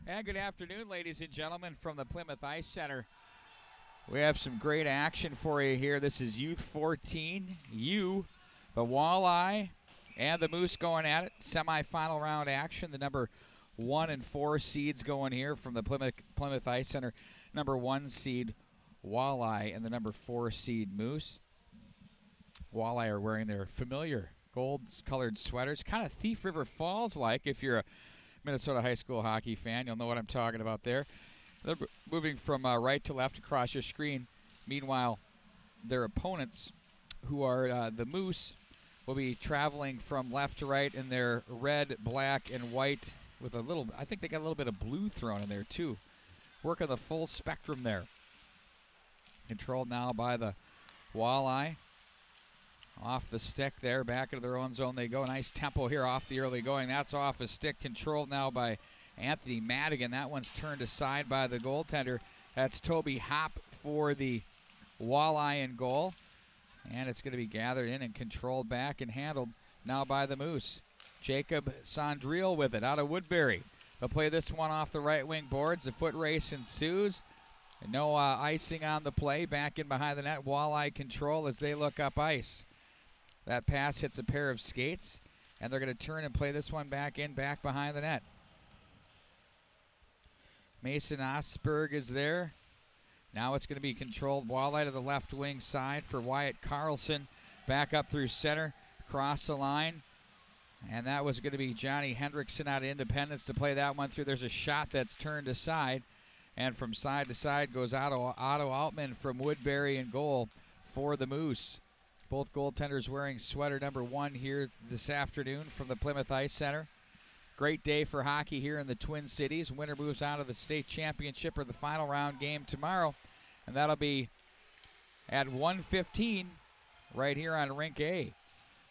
And good afternoon, ladies and gentlemen, from the Plymouth Ice Center. We have some great action for you here. This is Youth 14, the Walleye, and the Moose going at it. Semifinal round action. The number 1 and 4 seeds going here from the Plymouth Ice Center. Number 1 seed Walleye and the number 4 seed Moose. Walleye are wearing their familiar gold-colored sweaters, kind of Thief River Falls-like. If you're a Minnesota high school hockey fan, you'll know what I'm talking about there. They're moving from right to left across your screen. Meanwhile, their opponents, who are the Moose, will be traveling from left to right in their red, black, and white with a little, I think they got a little bit of blue thrown in there too. Working the full spectrum there. Controlled now by the Walleye. Off the stick there, back into their own zone they go. Nice tempo here off the early going. That's off a stick, controlled now by Anthony Madigan. That one's turned aside by the goaltender. That's Toby Hopp for the Walleye in goal. And it's going to be gathered in and controlled back and handled now by the Moose. Jacob Sondriel with it out of Woodbury. They'll play this one off the right wing boards. The foot race ensues. And no icing on the play. Back in behind the net. Walleye control as they look up ice. That pass hits a pair of skates, and they're going to turn and play this one back behind the net. Mason Osberg is there. Now it's going to be controlled. Walleye to the left wing side for Wyatt Carlson. Back up through center, across the line. And that was going to be Johnny Hendrickson out of Independence to play that one through. There's a shot that's turned aside. And from side to side goes Otto Altman from Woodbury in goal for the Moose. Both goaltenders wearing sweater number 1 here this afternoon from the Plymouth Ice Center. Great day for hockey here in the Twin Cities. Winner moves on to the state championship or the final round game tomorrow. And that'll be at 1:15 right here on Rink A.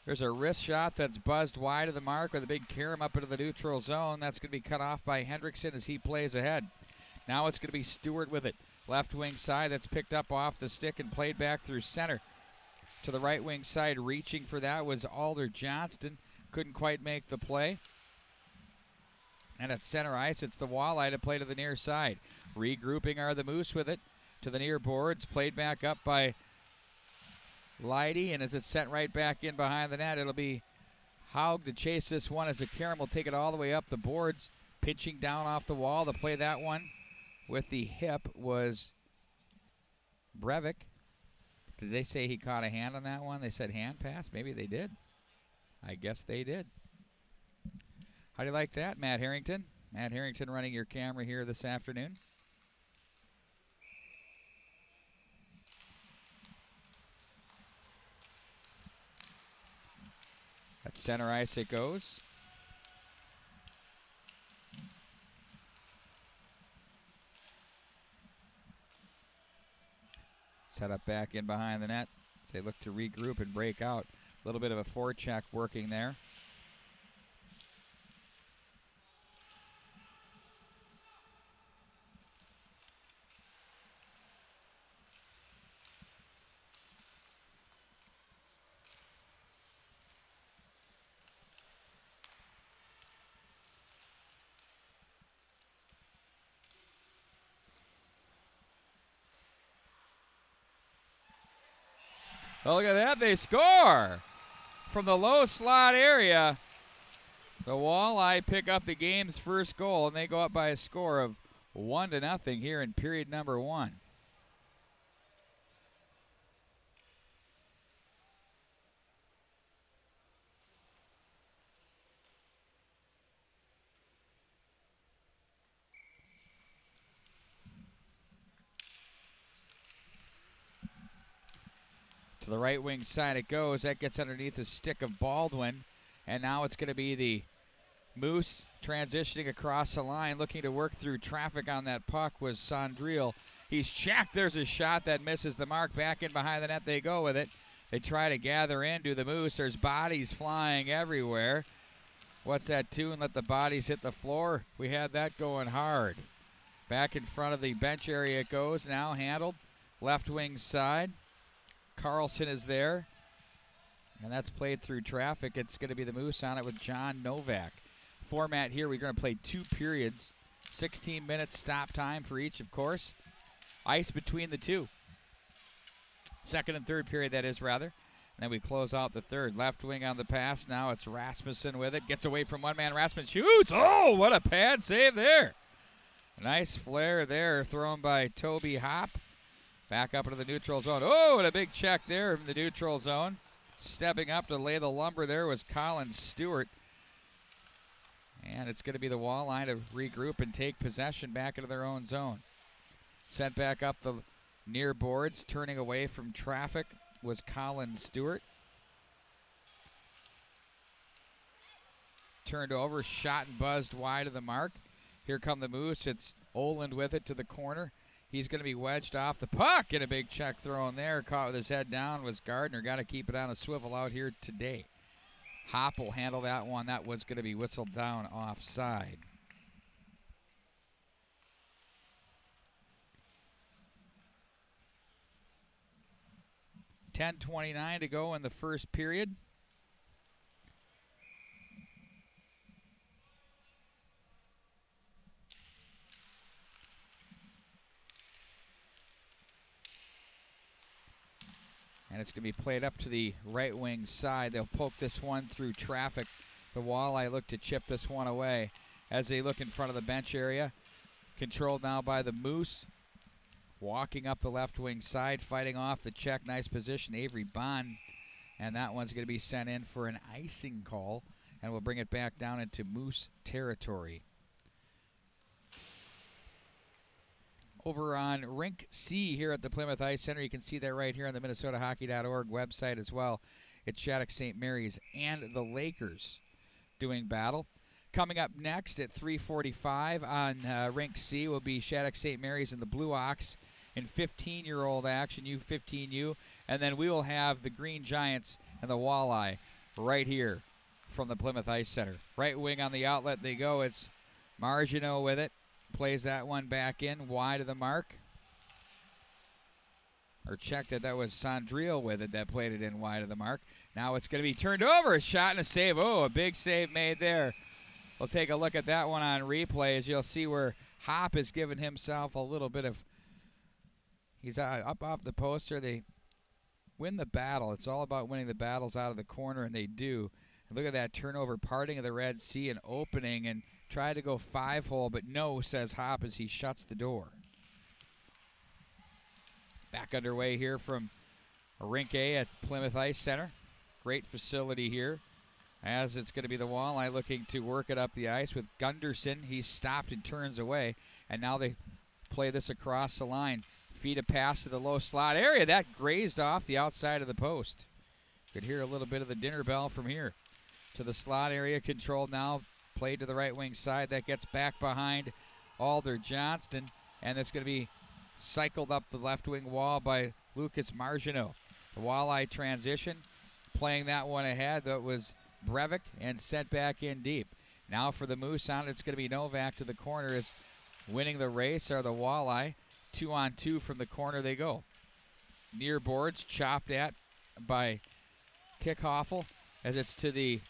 There's a wrist shot that's buzzed wide of the mark with a big carom up into the neutral zone. That's going to be cut off by Hendrickson as he plays ahead. Now it's going to be Stewart with it. Left wing side, that's picked up off the stick and played back through center. To the right wing side, reaching for that was Alder Johnston. Couldn't quite make the play. And at center ice, it's the Walleye to play to the near side. Regrouping are the Moose with it. To the near boards, played back up by Leidy. And as it's sent right back in behind the net, it'll be Haug to chase this one as the Karam will take it all the way up the boards. Pitching down off the wall to play that one with the hip was Brevik. Did they say he caught a hand on that one? They said hand pass? Maybe they did. I guess they did. How do you like that, Matt Harrington? Matt Harrington running your camera here this afternoon. At center ice it goes. Set up back in behind the net. So they look to regroup and break out. A little bit of a forecheck working there. Oh, look at that, they score from the low slot area. The Walleye pick up the game's first goal, and they go up by a score of 1-0 here in period number 1. To the right wing side it goes. That gets underneath the stick of Baldwin. And now it's going to be the Moose transitioning across the line. Looking to work through traffic on that puck was Sondriel. He's checked. There's a shot that misses the mark. Back in behind the net they go with it. They try to gather into the Moose. There's bodies flying everywhere. What's that tune? Let the bodies hit the floor. We had that going hard. Back in front of the bench area it goes. Now handled. Left wing side. Carlson is there, and that's played through traffic. It's going to be the Moose on it with John Novak. Format here, we're going to play 2 periods 16 minutes stop time for each, of course. Ice between the two. Second and third period, that is, rather. And then we close out the third. Left wing on the pass. Now it's Rasmussen with it. Gets away from one man. Rasmussen shoots. Oh, what a pad save there. Nice flare there thrown by Toby Hop. Back up into the neutral zone. Oh, and a big check there from the neutral zone. Stepping up to lay the lumber there was Colin Stewart. And it's going to be the Walleye to regroup and take possession back into their own zone. Sent back up the near boards, turning away from traffic was Colin Stewart. Turned over, shot and buzzed wide of the mark. Here come the Moose. It's Oland with it to the corner. He's going to be wedged off the puck. And a big check thrown there. Caught with his head down was Gardner. Got to keep it on a swivel out here today. Hop will handle that one. That was going to be whistled down offside. .10:29 to go in the first period. And it's going to be played up to the right wing side. They'll poke this one through traffic. The Walleye look to chip this one away as they look in front of the bench area. Controlled now by the Moose. Walking up the left wing side, fighting off the check. Nice position, Avery Bond. And that one's going to be sent in for an icing call. And we'll bring it back down into Moose territory. Over on Rink C here at the Plymouth Ice Center. You can see that right here on the MinnesotaHockey.org website as well. It's Shattuck St. Mary's and the Lakers doing battle. Coming up next at 3:45 on Rink C will be Shattuck St. Mary's and the Blue Ox in 15-year-old action, U15U. And then we will have the Green Giants and the Walleye right here from the Plymouth Ice Center. Right wing on the outlet they go. It's Margineau with it. Plays that one back in, wide of the mark. Or check that was Sondrio with it that played it in wide of the mark. Now it's going to be turned over. A shot and a save. Oh, a big save made there. We'll take a look at that one on replay as you'll see where Hop has given himself a little bit of... He's up off the poster. They win the battle. It's all about winning the battles out of the corner, and they do. And look at that turnover, parting of the Red Sea and opening, and try to go 5-hole, but no, says Hop as he shuts the door. Back underway here from Rink A at Plymouth Ice Center. Great facility here. As it's going to be the Walleye looking to work it up the ice with Gunderson. He's stopped and turns away, and now they play this across the line. Feed a pass to the low slot area. That grazed off the outside of the post. Could hear a little bit of the dinner bell from here. To the slot area, controlled now. Played to the right wing side. That gets back behind Alder Johnston, and it's going to be cycled up the left wing wall by Lucas Margineau. The Walleye transition, playing that one ahead. That was Breivik and sent back in deep. Now for the Moose on it, it's going to be Novak to the corner. Is winning the race are the Walleye. 2-on-2 from the corner they go. Near boards chopped at by Kickhoffel as it's to the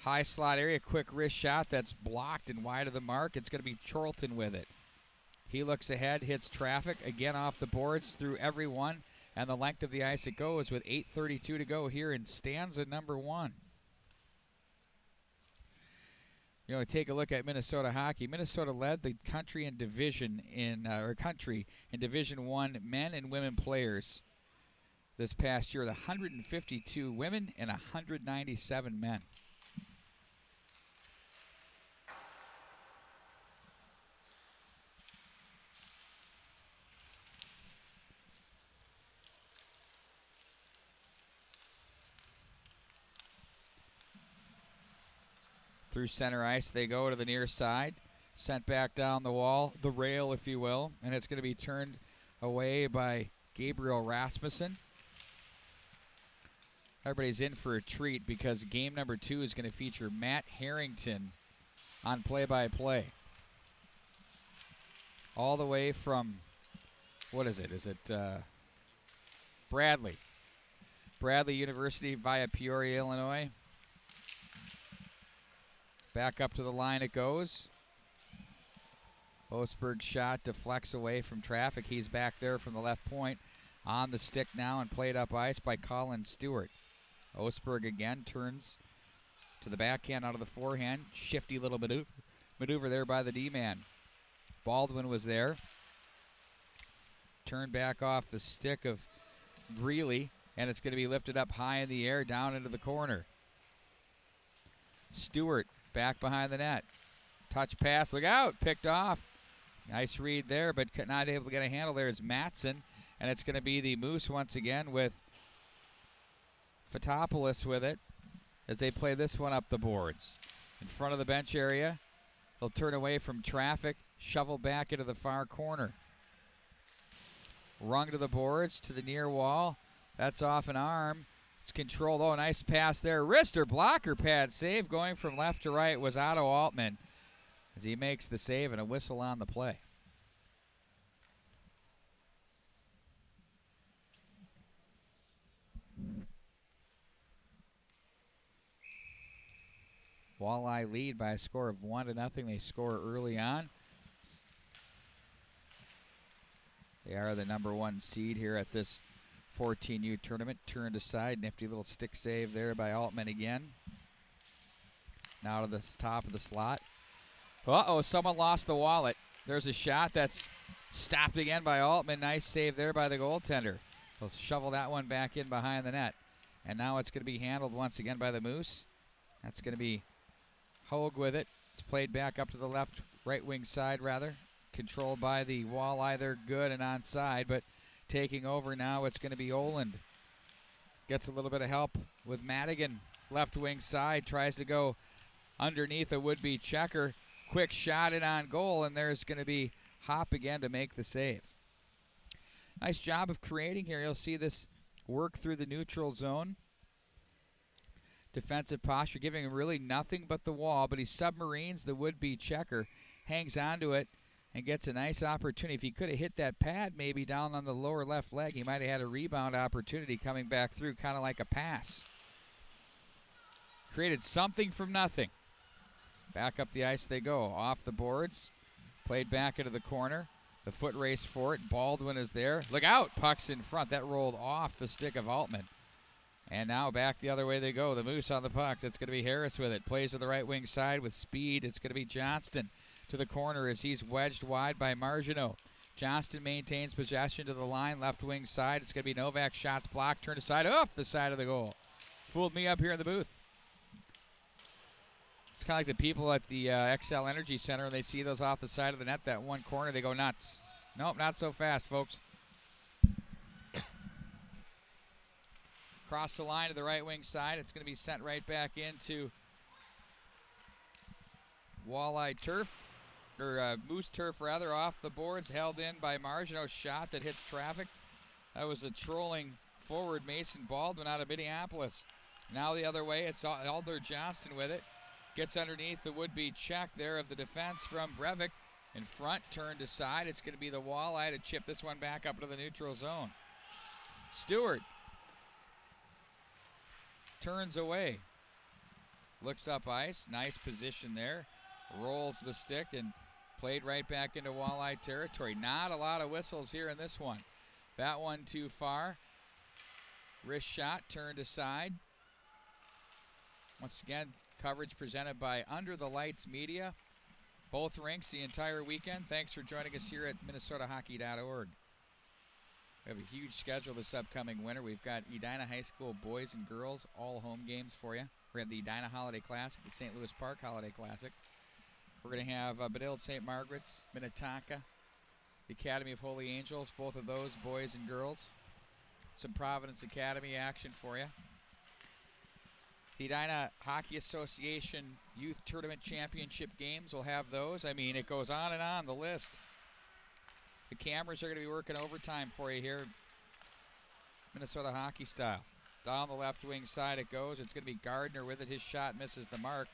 high slot area. Quick wrist shot that's blocked and wide of the mark. It's going to be Chorlton with it. He looks ahead, hits traffic again off the boards through everyone, and the length of the ice it goes with 8:32 to go here in stanza number 1. You know, take a look at Minnesota hockey. Minnesota led the country in Division Division 1 men and women players this past year with 152 women and 197 men. Through center ice, they go to the near side. Sent back down the wall, the rail, if you will. And it's going to be turned away by Gabriel Rasmussen. Everybody's in for a treat because game number 2 is going to feature Matt Harrington on play-by-play. All the way from, what is it? Is it Bradley? Bradley University via Peoria, Illinois. Back up to the line it goes. Osberg's shot deflects away from traffic. He's back there from the left point. On the stick now and played up ice by Colin Stewart. Osberg again turns to the backhand out of the forehand. Shifty little maneuver there by the D-man. Baldwin was there. Turned back off the stick of Greeley, and it's going to be lifted up high in the air down into the corner. Stewart back behind the net. Touch pass, look out, picked off. Nice read there, but not able to get a handle there is Matson, and it's going to be the Moose once again with Fotopoulos with it as they play this one up the boards. In front of the bench area, they'll turn away from traffic, shovel back into the far corner. Rung to the boards, to the near wall. That's off an arm. It's controlled. Oh, nice pass there. Wrist or blocker pad save going from left to right was Otto Altman as he makes the save and a whistle on the play. Walleye lead by a score of 1-0. They score early on. They are the number 1 seed here at this 14U tournament. Turned aside. Nifty little stick save there by Altman again. Now to the top of the slot. Uh-oh, someone lost the wallet. There's a shot that's stopped again by Altman. Nice save there by the goaltender. He'll shovel that one back in behind the net. And now it's going to be handled once again by the Moose. That's going to be Hogue with it. It's played back up to the left, right wing side rather. Controlled by the Walleye. They're good and onside, but taking over now, it's going to be Oland. Gets a little bit of help with Madigan. Left wing side, tries to go underneath a would-be checker. Quick shot in on goal, and there's going to be Hop again to make the save. Nice job of creating here. You'll see this work through the neutral zone. Defensive posture, giving him really nothing but the wall, but he submarines the would-be checker, hangs onto it, and gets a nice opportunity. If he could have hit that pad maybe down on the lower left leg, he might have had a rebound opportunity coming back through, kind of like a pass. Created something from nothing. Back up the ice they go. Off the boards. Played back into the corner. The foot race for it. Baldwin is there. Look out! Puck's in front. That rolled off the stick of Altman. And now back the other way they go. The Moose on the puck. That's going to be Harris with it. Plays to the right wing side with speed. It's going to be Johnston to the corner as he's wedged wide by Margineau. Johnston maintains possession to the line. Left wing side. It's going to be Novak. Shots blocked. Turned aside. Off the side of the goal. Fooled me up here in the booth. It's kind of like the people at the XL Energy Center, when they see those off the side of the net, that one corner, they go nuts. Nope, not so fast, folks. Cross the line to the right wing side. It's going to be sent right back into Walleye turf, or Moose turf rather, off the boards, held in by Margineau. Shot that hits traffic. That was a trolling forward Mason Baldwin out of Minneapolis. Now the other way, it's Alder Johnston with it. Gets underneath the would-be check there of the defense from Breivik. In front, turned aside. It's going to be the Walleye to chip this one back up into the neutral zone. Stewart turns away. Looks up ice. Nice position there. Rolls the stick and played right back into Walleye territory. Not a lot of whistles here in this one. That one too far. Wrist shot turned aside. Once again, coverage presented by Under the Lights Media. Both rinks the entire weekend. Thanks for joining us here at MinnesotaHockey.org. We have a huge schedule this upcoming winter. We've got Edina High School boys and girls, all home games for you. We have the Edina Holiday Classic, the St. Louis Park Holiday Classic. We're going to have Bedell St. Margaret's, Minnetonka, the Academy of Holy Angels, both of those, boys and girls. Some Providence Academy action for you. The Edina Hockey Association Youth Tournament Championship games will have those. I mean, it goes on, the list. The cameras are going to be working overtime for you here, Minnesota hockey style. Down the left wing side it goes. It's going to be Gardner with it. His shot misses the mark.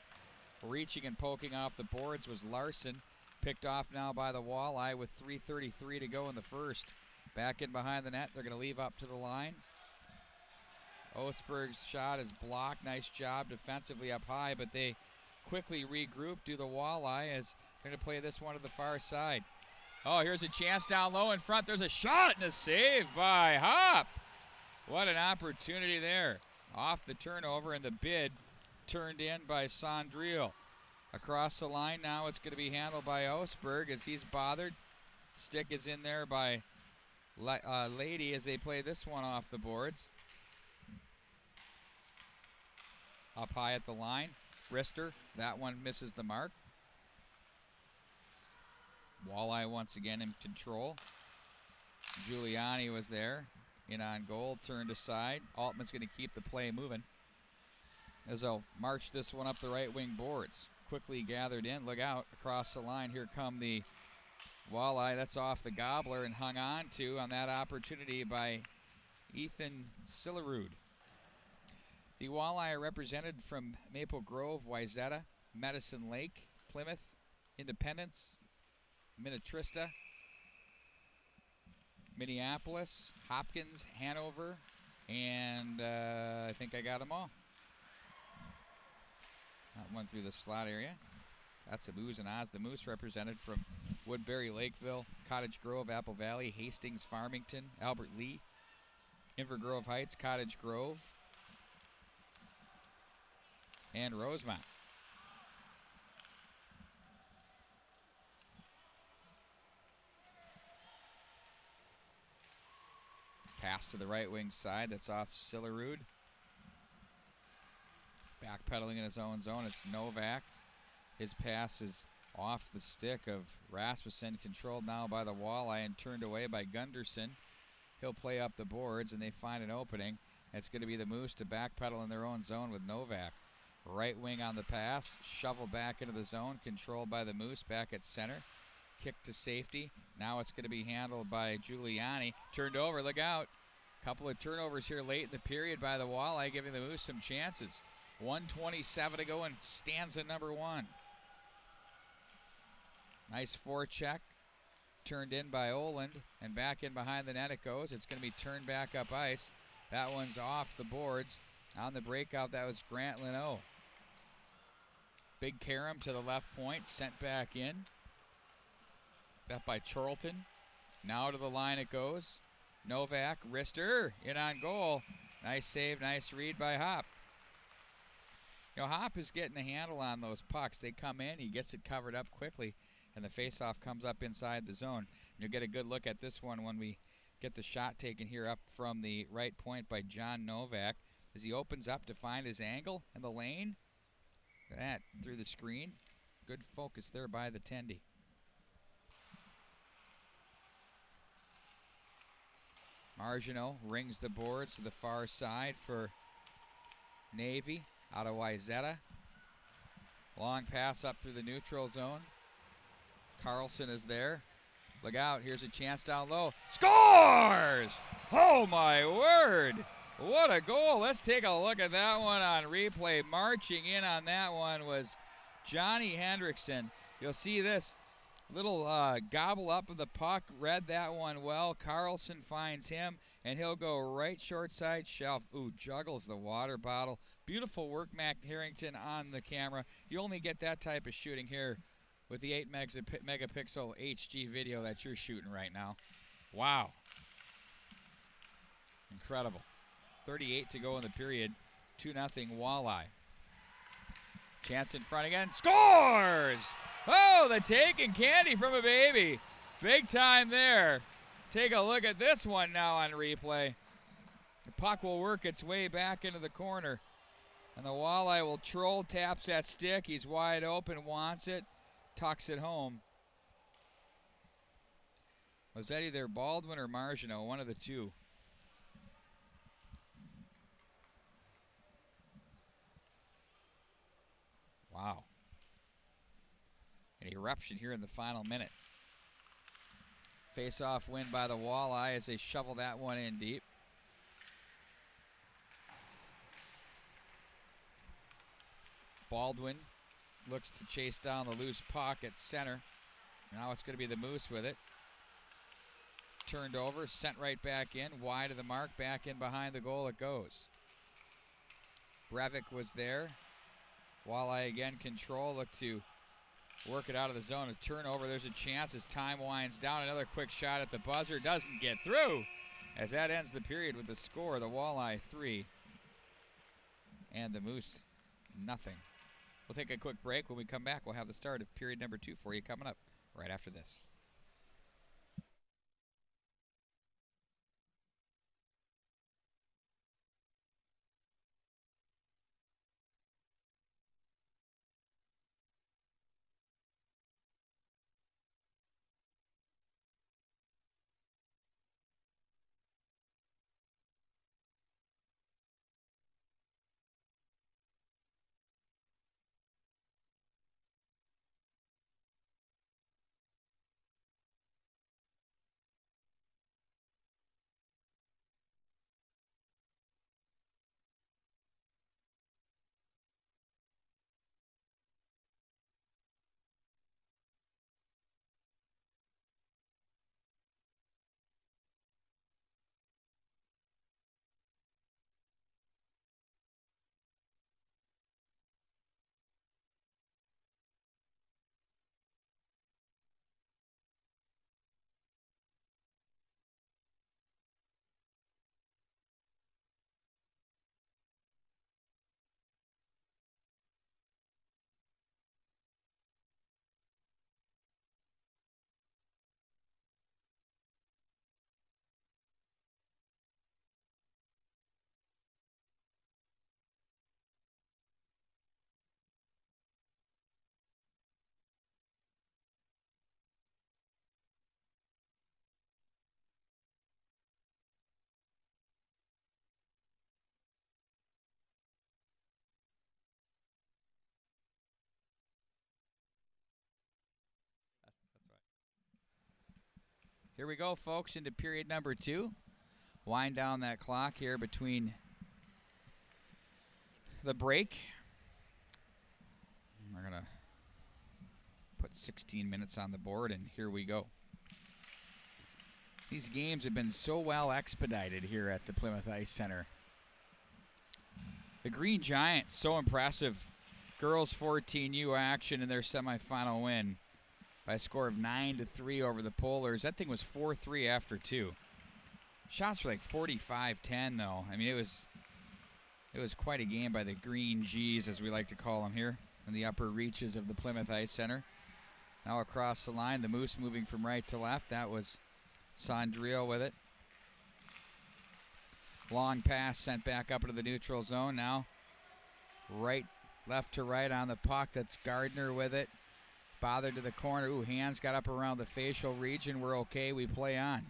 Reaching and poking off the boards was Larson. Picked off now by the Walleye with 3:33 to go in the first. Back in behind the net. They're going to leave up to the line. Osberg's shot is blocked. Nice job defensively up high, but they quickly regroup. Do the Walleye as Going to play this one to the far side. Oh, here's a chance down low in front. There's a shot and a save by Hop. What an opportunity there. Off the turnover, and the bid turned in by Sondriel. Across the line now, it's going to be handled by Osberg as he's bothered. Stick is in there by Lady as they play this one off the boards. Up high at the line, Rister, that one misses the mark. Walleye once again in control. Giuliani was there, in on goal, turned aside. Altman's going to keep the play moving as they'll march this one up the right wing boards. Quickly gathered in, look out, across the line. Here come the Walleye, that's off the gobbler and hung on to on that opportunity by Ethan Sillerud. The Walleye are represented from Maple Grove, Wayzata, Medicine Lake, Plymouth, Independence, Minnetrista, Minneapolis, Hopkins, Hanover, and I think I got them all. That one through the slot area. That's a Moose and Oz. The Moose represented from Woodbury, Lakeville, Cottage Grove, Apple Valley, Hastings, Farmington, Albert Lee, Invergrove Heights, Cottage Grove, and Rosemont. Pass to the right wing side. That's off Sillerud. Backpedaling in his own zone. It's Novak. His pass is off the stick of Rasmussen, controlled now by the Walleye and turned away by Gunderson. He'll play up the boards, and they find an opening. It's going to be the Moose to backpedal in their own zone with Novak. Right wing on the pass, shovel back into the zone, controlled by the Moose back at center. Kick to safety. Now it's going to be handled by Giuliani. Turned over, look out. Couple of turnovers here late in the period by the Walleye, giving the Moose some chances. 1:27 to go in stanza number one. Nice forecheck. Turned in by Oland, and back in behind the net it goes. It's going to be turned back up ice. That one's off the boards. On the breakout, that was Grant Leno. Big Karam to the left point, sent back in. That by Charlton. Now to the line it goes. Novak, Rister, in on goal. Nice save, nice read by Hop. You know, Hop is getting a handle on those pucks. They come in, he gets it covered up quickly, and the faceoff comes up inside the zone. And you'll get a good look at this one when we get the shot taken here up from the right point by John Novak as he opens up to find his angle in the lane. Look at that, through the screen. Good focus there by the Tendy. Marginot rings the boards to the far side for Navy out of Wayzata. Long pass up through the neutral zone. Carlson is there. Look out, here's a chance down low. Scores! Oh my word! What a goal. Let's take a look at that one on replay. Marching in on that one was Johnny Hendrickson. You'll see this little gobble up of the puck. Read that one well. Carlson finds him, and he'll go right short side shelf. Ooh, juggles the water bottle. Beautiful work, Mac Harrington, on the camera. You only get that type of shooting here with the 8 megapixel HG video that you're shooting right now. Wow. Incredible. 38 to go in the period. 2-0 Walleye. Chance in front again. Scores! Oh, the taking candy from a baby. Big time there. Take a look at this one now on replay. The puck will work its way back into the corner. And the Walleye will troll, taps that stick. He's wide open, wants it, tucks it home. Was that either Baldwin or Marginot? One of the two. Wow. An eruption here in the final minute. Face-off win by the Walleye as they shovel that one in deep. Baldwin looks to chase down the loose puck at center. Now it's going to be the Moose with it. Turned over, sent right back in, wide of the mark, back in behind the goal it goes. Brevik was there. Walleye again control, look to work it out of the zone. A turnover. There's a chance as time winds down. Another quick shot at the buzzer. Doesn't get through. As that ends the period with the score, the Walleye 3 and the Moose nothing. We'll take a quick break. When we come back, we'll have the start of period number 2 for you coming up right after this. Here we go, folks, into period number 2. Wind down that clock here between the break. We're going to put 16 minutes on the board, and here we go. These games have been so well expedited here at the Plymouth Ice Center. The Green Giants, so impressive. Girls 14U action in their semifinal win by a score of 9-3 over the Polars. That thing was 4-3 after 2. Shots were like 45-10 though. I mean, it was quite a game by the Green G's, as we like to call them here, in the upper reaches of the Plymouth Ice Center. Now across the line, the Moose moving from right to left. That was Sondrio with it. Long pass sent back up into the neutral zone. Now left to right on the puck. That's Gardner with it. Bothered to the corner. Ooh, hands got up around the facial region. We're okay. We play on.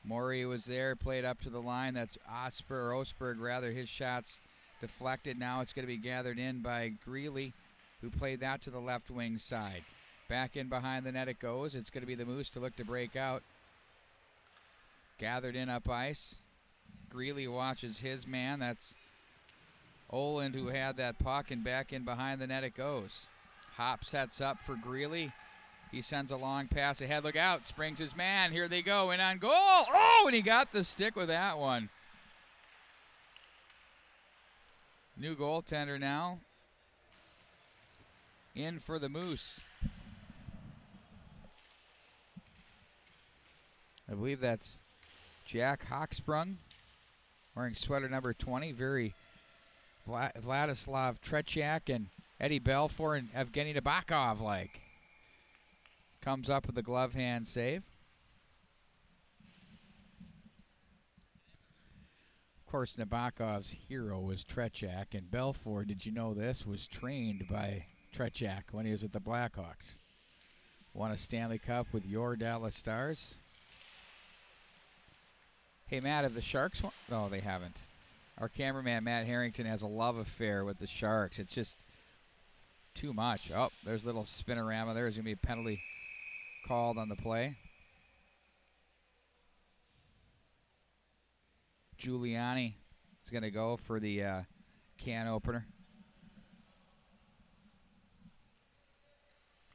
Morey was there, played up to the line. That's Osberg rather. His shots deflected. Now it's going to be gathered in by Greeley, who played that to the left wing side. Back in behind the net it goes. It's going to be the Moose to look to break out. Gathered in up ice. Greeley watches his man. That's Oland who had that puck, and back in behind the net it goes. Hop sets up for Greeley. He sends a long pass ahead. Look out. Springs his man. Here they go. In on goal. Oh, and he got the stick with that one. New goaltender now. In for the Moose. I believe that's Jack Hochsprung, wearing sweater number 20. Very Vladislav Tretiak and Eddie Belfour and Evgeny Nabokov like. Comes up with a glove hand save. Of course, Nabokov's hero was Tretiak, and Belfour, did you know this, was trained by Tretiak when he was with the Blackhawks. Won a Stanley Cup with your Dallas Stars. Hey, Matt, have the Sharks won? No, they haven't. Our cameraman, Matt Harrington, has a love affair with the Sharks. It's just too much. Oh, there's a little spinorama there. There's going to be a penalty called on the play. Giuliani is going to go for the can opener.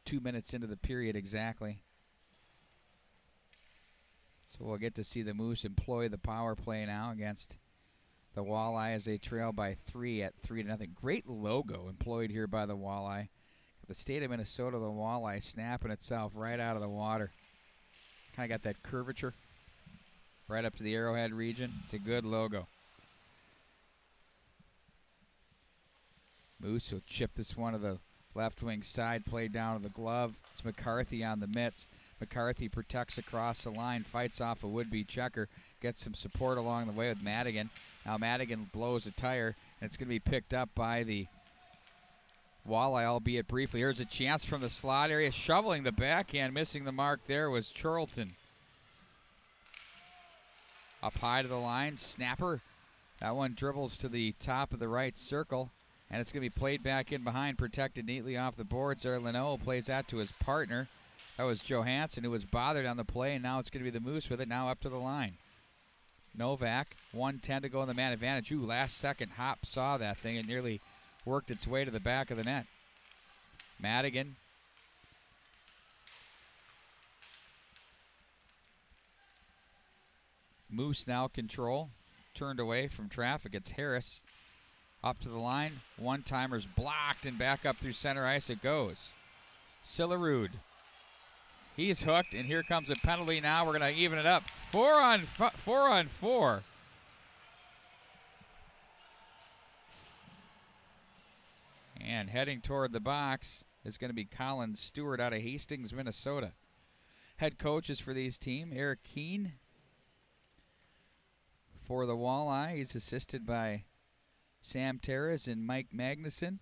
2 minutes into the period exactly. So we'll get to see the Moose employ the power play now against the Walleye as they trail by 3 at 3-0. Great logo employed here by the Walleye. The state of Minnesota, the walleye snapping itself right out of the water. Kind of got that curvature right up to the arrowhead region. It's a good logo. Moose will chip this one to the left wing side, play down to the glove. It's McCarthy on the mitts. McCarthy protects across the line, fights off a would-be checker, gets some support along the way with Madigan. Now Madigan blows a tire, and it's going to be picked up by the walleye, albeit briefly. Here's a chance from the slot area, shoveling the backhand, missing the mark there was Charlton. Up high to the line, snapper. That one dribbles to the top of the right circle, and it's going to be played back in behind, protected neatly off the boards there. Leno plays that to his partner. That was Johansson, who was bothered on the play, and now it's going to be the Moose with it, now up to the line. Novak, 1:10 to go in the man advantage. Ooh, last second Hop saw that thing. It nearly worked its way to the back of the net. Madigan. Moose now control. Turned away from traffic. It's Harris. Up to the line. One-timer's blocked, and back up through center ice it goes. Sillerud. He's hooked, and here comes a penalty now. We're going to even it up. 4 on 4. And heading toward the box is going to be Colin Stewart out of Hastings, Minnesota. Head coaches for these teams, Eric Keene. For the Walleye, he's assisted by Sam Terras and Mike Magnuson.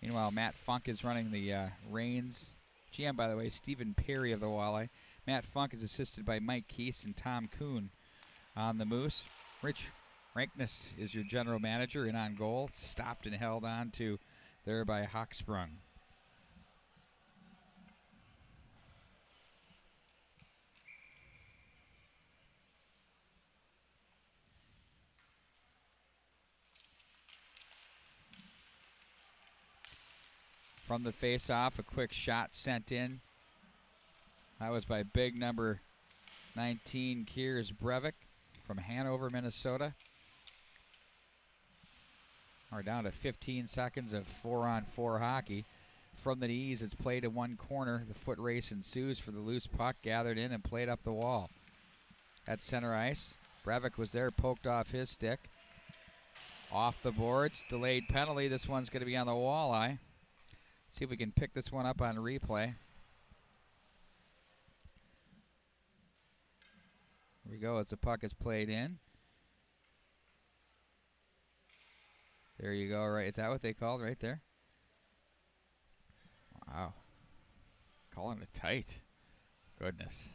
Meanwhile, Matt Funk is running the reins. GM, by the way, Stephen Perry of the Walleye. Matt Funk is assisted by Mike Keese and Tom Kuhn on the Moose. Rich Rankness is your general manager and on goal. Stopped and held on to there by Hochsprung. From the face-off, a quick shot sent in. That was by big number 19, Kiers Brevik from Hanover, Minnesota. We're down to 15 seconds of 4-on-4 hockey. From the knees, it's played in one corner. The foot race ensues for the loose puck, gathered in and played up the wall. At center ice, Brevik was there, poked off his stick. Off the boards, delayed penalty. This one's going to be on the Walleye. See if we can pick this one up on replay. Here we go as the puck is played in. There you go, right? Is that what they called right there? Wow. Calling it tight. Goodness.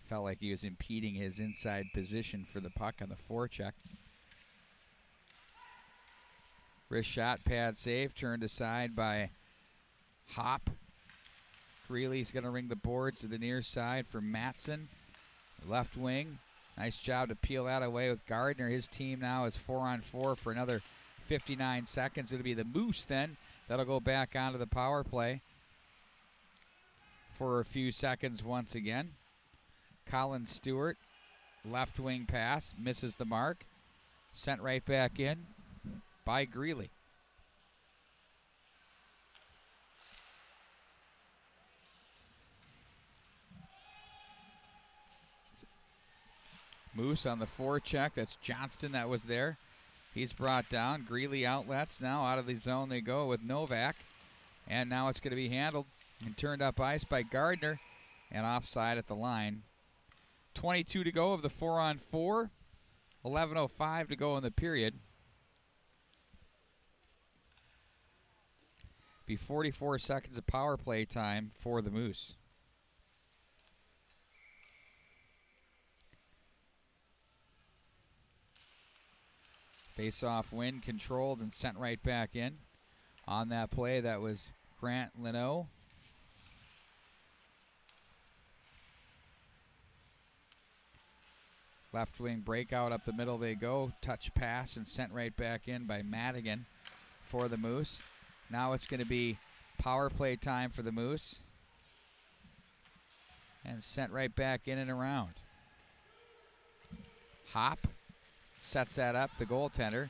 Felt like he was impeding his inside position for the puck on the forecheck. Wrist shot, pad save, turned aside by Hop. Greeley's going to ring the boards to the near side for Matson. Left wing. Nice job to peel that away with Gardner. His team now is 4-on-4 for another 59 seconds. It'll be the Moose then. That'll go back onto the power play for a few seconds once again. Colin Stewart, left wing pass, misses the mark. Sent right back in by Greeley. Moose on the forecheck. That's Johnston that was there. He's brought down. Greeley outlets. Now out of the zone they go with Novak. And now it's going to be handled and turned up ice by Gardner. And offside at the line. 22 to go of the 4-on-4. 11:05 to go in the period. Be 44 seconds of power play time for the Moose. Face-off win controlled and sent right back in. On that play, that was Grant Leno. Left wing breakout up the middle they go. Touch pass and sent right back in by Madigan for the Moose. Now it's going to be power play time for the Moose. And sent right back in and around. Hop sets that up, the goaltender.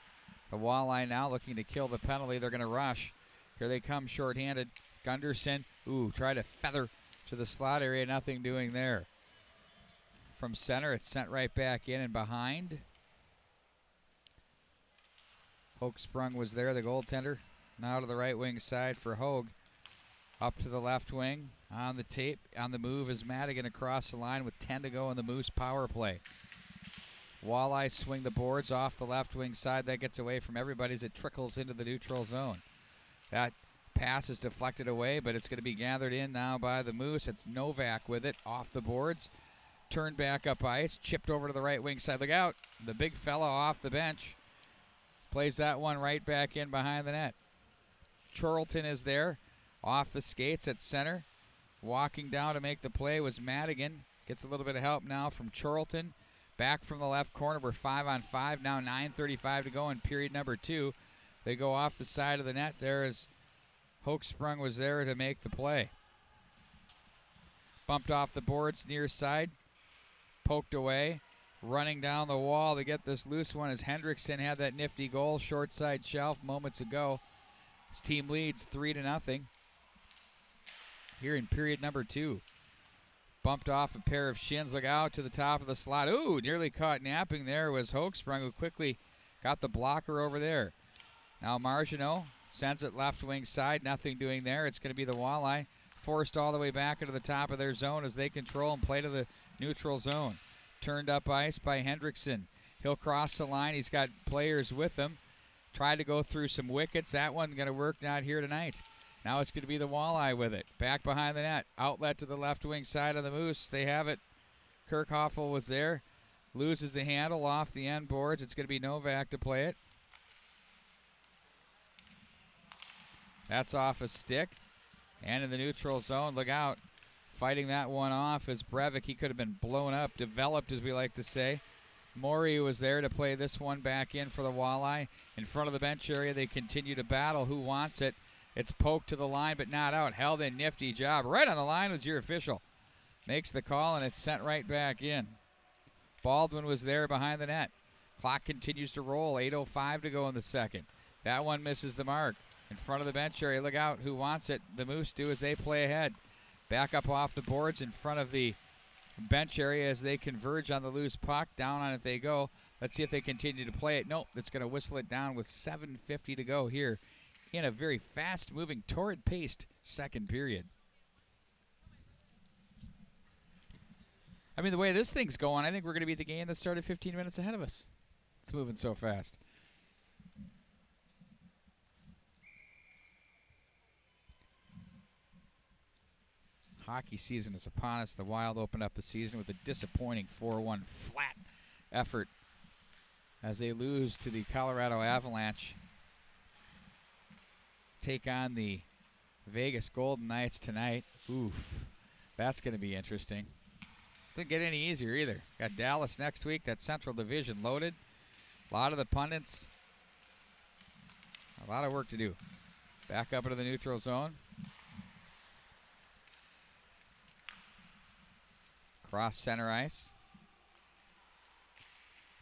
The Walleye now looking to kill the penalty. They're going to rush. Here they come shorthanded. Gunderson, try to feather to the slot area. Nothing doing there. From center, it's sent right back in and behind. Hochsprung was there, the goaltender. Now to the right wing side for Hogue. Up to the left wing. On the tape, on the move is Madigan across the line with 10 to go in the Moose power play. Walleye swing the boards off the left wing side. That gets away from everybody as it trickles into the neutral zone. That pass is deflected away, but it's going to be gathered in now by the Moose. It's Novak with it off the boards. Turned back up ice, chipped over to the right wing side. Look out, the big fella off the bench. Plays that one right back in behind the net. Chorlton is there, off the skates at center. Walking down to make the play was Madigan. Gets a little bit of help now from Chorlton. Back from the left corner, we're 5-on-5, now 9:35 to go in period number 2. They go off the side of the net. There is Hochsprung was there to make the play. Bumped off the boards near side. Poked away. Running down the wall to get this loose one as Hendrickson had that nifty goal. Short side shelf moments ago. His team leads 3-0 here in period number 2. Bumped off a pair of shins. Look out to the top of the slot. Nearly caught napping there was Hochsprung, who quickly got the blocker over there. Now Marginot sends it left wing side. Nothing doing there. It's going to be the Walleye forced all the way back into the top of their zone as they control and play to the neutral zone. Turned up ice by Hendrickson. He'll cross the line. He's got players with him. Tried to go through some wickets. That one's going to work, not here tonight. Now it's going to be the Walleye with it. Back behind the net. Outlet to the left wing side of the Moose. They have it. Kirk Hoffel was there. Loses the handle off the end boards. It's going to be Novak to play it. That's off a stick. And in the neutral zone, look out. Fighting that one off is Brevik. He could have been blown up, developed as we like to say. Maury was there to play this one back in for the Walleye. In front of the bench area, they continue to battle. Who wants it? It's poked to the line, but not out. Held in, nifty job. Right on the line was your official. Makes the call, and it's sent right back in. Baldwin was there behind the net. Clock continues to roll. 8:05 to go in the second. That one misses the mark. In front of the bench area, look out. Who wants it? The Moose do as they play ahead. Back up off the boards in front of the bench area as they converge on the loose puck. Down on it they go. Let's see if they continue to play it. Nope, it's going to whistle it down with 7:50 to go here in a very fast-moving, torrid-paced second period. I mean, the way this thing's going, I think we're going to be the game that started 15 minutes ahead of us. It's moving so fast. Hockey season is upon us. The Wild opened up the season with a disappointing 4-1 flat effort as they lose to the Colorado Avalanche. Take on the Vegas Golden Knights tonight. Oof, that's going to be interesting. Doesn't get any easier either. Got Dallas next week. That Central Division loaded. A lot of the pundits. A lot of work to do. Back up into the neutral zone. Cross center ice.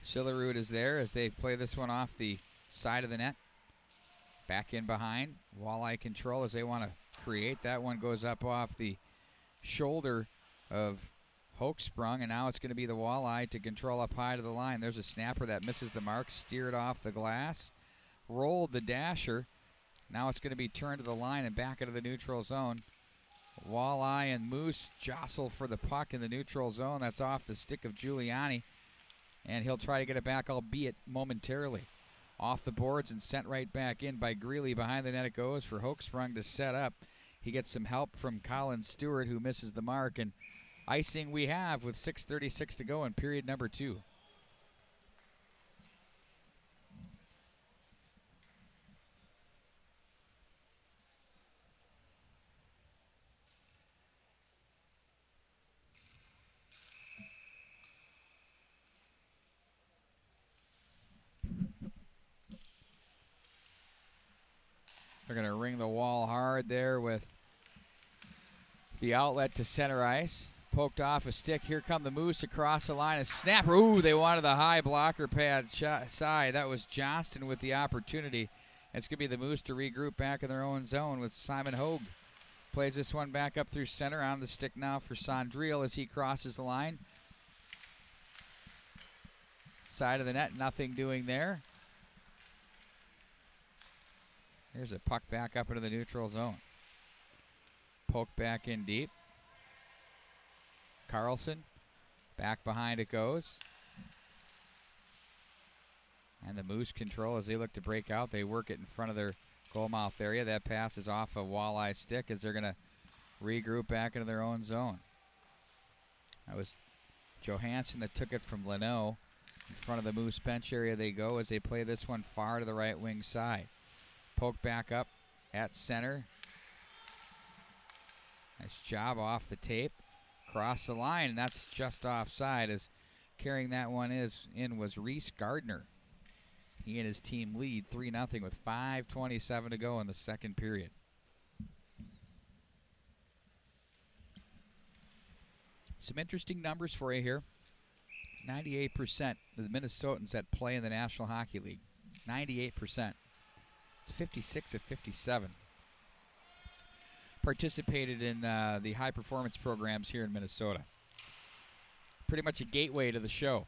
Sillerud is there as they play this one off the side of the net. Back in behind. Walleye control as they want to create. That one goes up off the shoulder of Hochsprung, and now it's going to be the Walleye to control up high to the line. There's a snapper that misses the mark, steered off the glass, rolled the dasher. Now it's going to be turned to the line and back into the neutral zone. Walleye and Moose jostle for the puck in the neutral zone. That's off the stick of Giuliani, and he'll try to get it back, albeit momentarily. Off the boards and sent right back in by Greeley. Behind the net it goes for Hochsprung to set up. He gets some help from Colin Stewart, who misses the mark, and icing we have with 6:36 to go in period number 2. They're going to ring the wall hard there with the outlet to center ice. Poked off a stick. Here come the Moose across the line. A snapper. Ooh, they wanted the high blocker pad side. That was Johnston with the opportunity. It's going to be the Moose to regroup back in their own zone with Simon Hogue. Plays this one back up through center. On the stick now for Sondriel as he crosses the line. Side of the net, nothing doing there. Here's a puck back up into the neutral zone. Poke back in deep. Carlson, back behind it goes. And the Moose control as they look to break out. They work it in front of their goal mouth area. That pass is off a Walleye stick as they're going to regroup back into their own zone. That was Johansson that took it from Leno. In front of the Moose bench area they go as they play this one far to the right wing side. Poke back up at center. Nice job off the tape. Cross the line, and that's just offside as carrying that one in was Reese Gardner. He and his team lead 3-0 with 5:27 to go in the second period. Some interesting numbers for you here. 98% of the Minnesotans that play in the National Hockey League. 98%. It's 56 of 57. Participated in the high performance programs here in Minnesota. Pretty much a gateway to the show.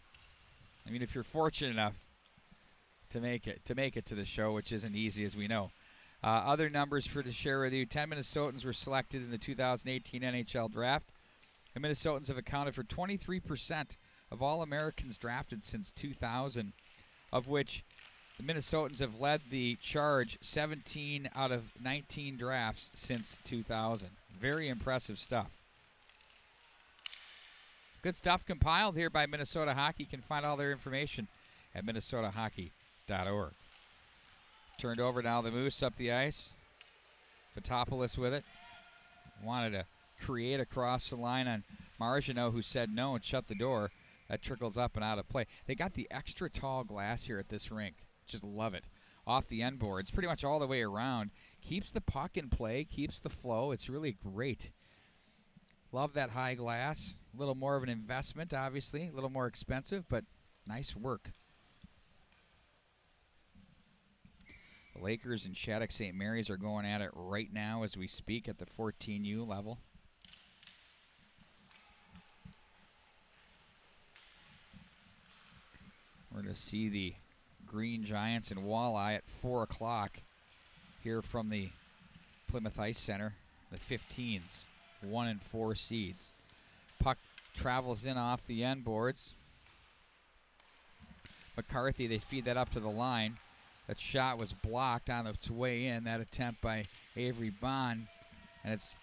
I mean, if you're fortunate enough to make it to the show, which isn't easy as we know. Other numbers to share with you. 10 Minnesotans were selected in the 2018 NHL draft. The Minnesotans have accounted for 23% of all Americans drafted since 2000, of which the Minnesotans have led the charge 17 out of 19 drafts since 2000. Very impressive stuff. Good stuff compiled here by Minnesota Hockey. You can find all their information at minnesotahockey.org. Turned over now the Moose up the ice. Fotopoulos with it. Wanted to create across the line on Marginot, who said no and shut the door. That trickles up and out of play. They got the extra tall glass here at this rink. Just love it. Off the end boards, pretty much all the way around. Keeps the puck in play, keeps the flow. It's really great. Love that high glass. A little more of an investment, obviously. A little more expensive, but nice work. The Lakers and Shattuck St. Mary's are going at it right now as we speak at the 14U level. We're going to see the Green Giants and Walleye at 4 o'clock here from the Plymouth Ice Center. The 15s, 1 and 4 seeds. Puck travels in off the end boards. McCarthy, they feed that up to the line. That shot was blocked on its way in, that attempt by Avery Bond. And it's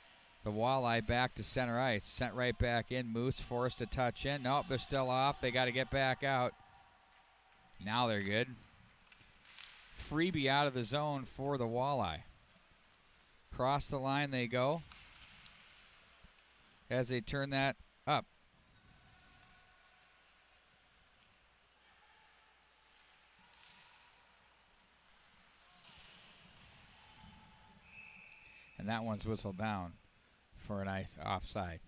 the Walleye back to center ice. Sent right back in. Moose forced to touch in. Nope, they're still off. They got to get back out. Now they're good. Freebie out of the zone for the Walleye. Cross the line they go as they turn that up. And that one's whistled down for a nice offside.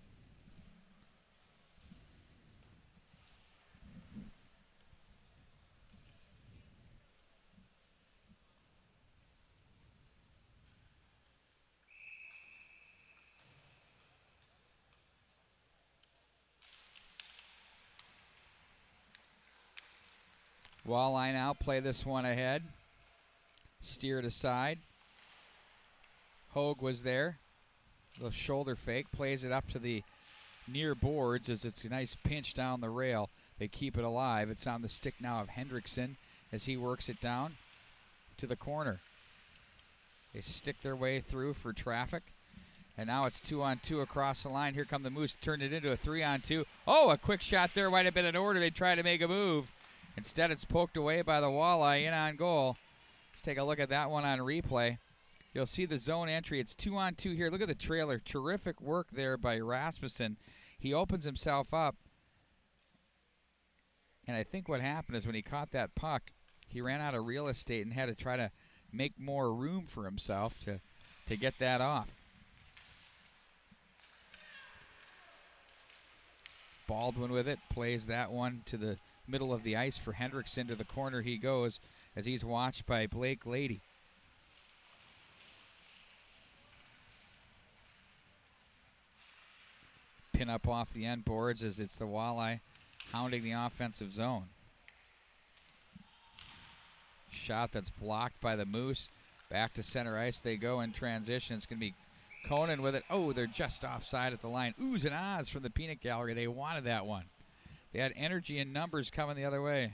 Walleye now play this one ahead. Steered aside. Hogue was there. The shoulder fake. Plays it up to the near boards as it's a nice pinch down the rail. They keep it alive. It's on the stick now of Hendrickson as he works it down to the corner. They stick their way through for traffic. And now it's 2-on-2 across the line. Here come the Moose. Turned it into a 3-on-2. Oh, a quick shot there. Might have been in order. They try to make a move. Instead, it's poked away by the Walleye in on goal. Let's take a look at that one on replay. You'll see the zone entry. It's 2-on-2 here. Look at the trailer. Terrific work there by Rasmussen. He opens himself up. And I think what happened is when he caught that puck, he ran out of real estate and had to try to make more room for himself to get that off. Baldwin with it, plays that one to the middle of the ice for Hendrickson. To the corner he goes as he's watched by Blake Lady. Pin up off the end boards as it's the Walleye hounding the offensive zone. Shot that's blocked by the Moose. Back to center ice they go in transition. It's going to be Conan with it. Oh, they're just offside at the line. Oohs and ahs from the peanut gallery. They wanted that one. They had energy and numbers coming the other way.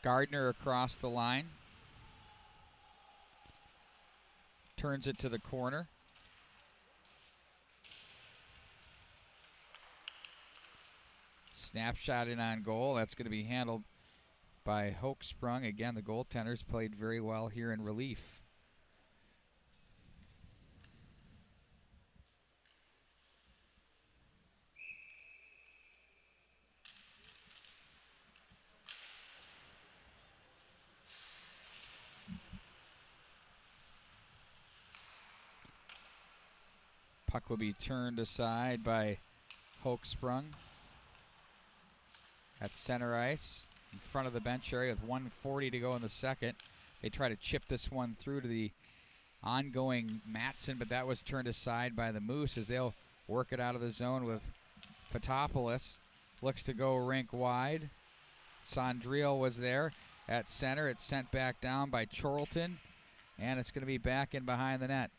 Gardner across the line. Turns it to the corner. Snapshot in on goal. That's going to be handled by Hochsprung. Again, the goaltenders played very well here in relief. Puck will be turned aside by Hochsprung at center ice in front of the bench area with 1:40 to go in the second. They try to chip this one through to the ongoing Matson, but that was turned aside by the Moose as they'll work it out of the zone with Fotopoulos. Looks to go rink wide. Sondriel was there at center. It's sent back down by Chorlton, and it's going to be back in behind the net.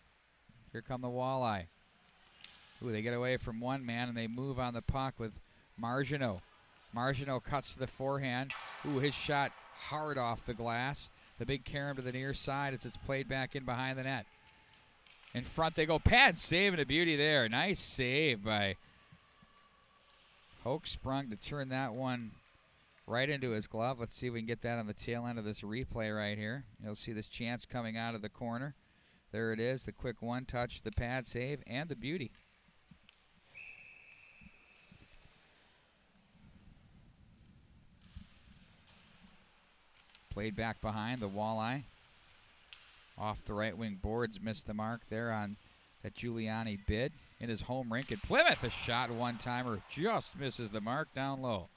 Here come the Walleye. Ooh, they get away from one man, and they move on the puck with Marginot. Marginot cuts to the forehand. Ooh, his shot hard off the glass. The big carom to the near side as it's played back in behind the net. In front they go. Pad save and a beauty there. Nice save by Hochsprung to turn that one right into his glove. Let's see if we can get that on the tail end of this replay right here. You'll see this chance coming out of the corner. There it is, the quick one touch, the pad save, and the beauty. Played back behind the Walleye. Off the right wing boards, missed the mark there on that Giuliani bid. In his home rink at Plymouth, a shot one-timer just misses the mark down low.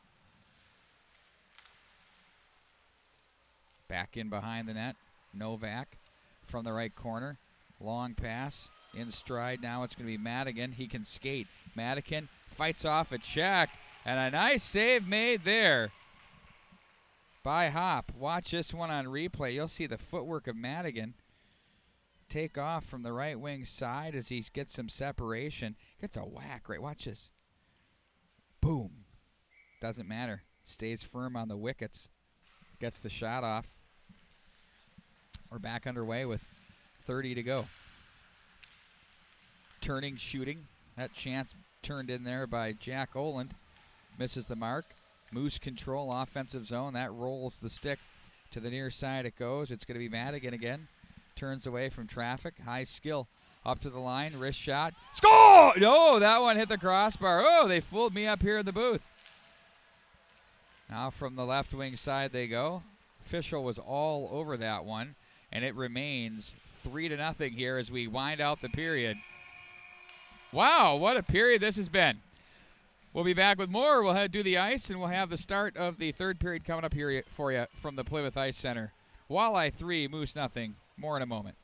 Back in behind the net, Novak from the right corner. Long pass, in stride, now it's going to be Madigan. He can skate. Madigan fights off a check, and a nice save made there by Hop. Watch this one on replay. You'll see the footwork of Madigan take off from the right wing side as he gets some separation. Gets a whack, right? Watch this. Boom. Doesn't matter. Stays firm on the wickets. Gets the shot off. We're back underway with 30 to go. Turning, shooting. That chance turned in there by Jack Oland. Misses the mark. Moose control, offensive zone. That rolls the stick to the near side. It goes. It's going to be Madigan again. Turns away from traffic. High skill up to the line. Wrist shot. Score! No, that one hit the crossbar. Oh, they fooled me up here in the booth. Now from the left wing side they go. Official was all over that one, and it remains 3-0 here as we wind out the period. Wow, what a period this has been. We'll be back with more. We'll head to the ice, and we'll have the start of the third period coming up here for you from the Plymouth Ice Center. Walleye 3, Moose nothing. More in a moment.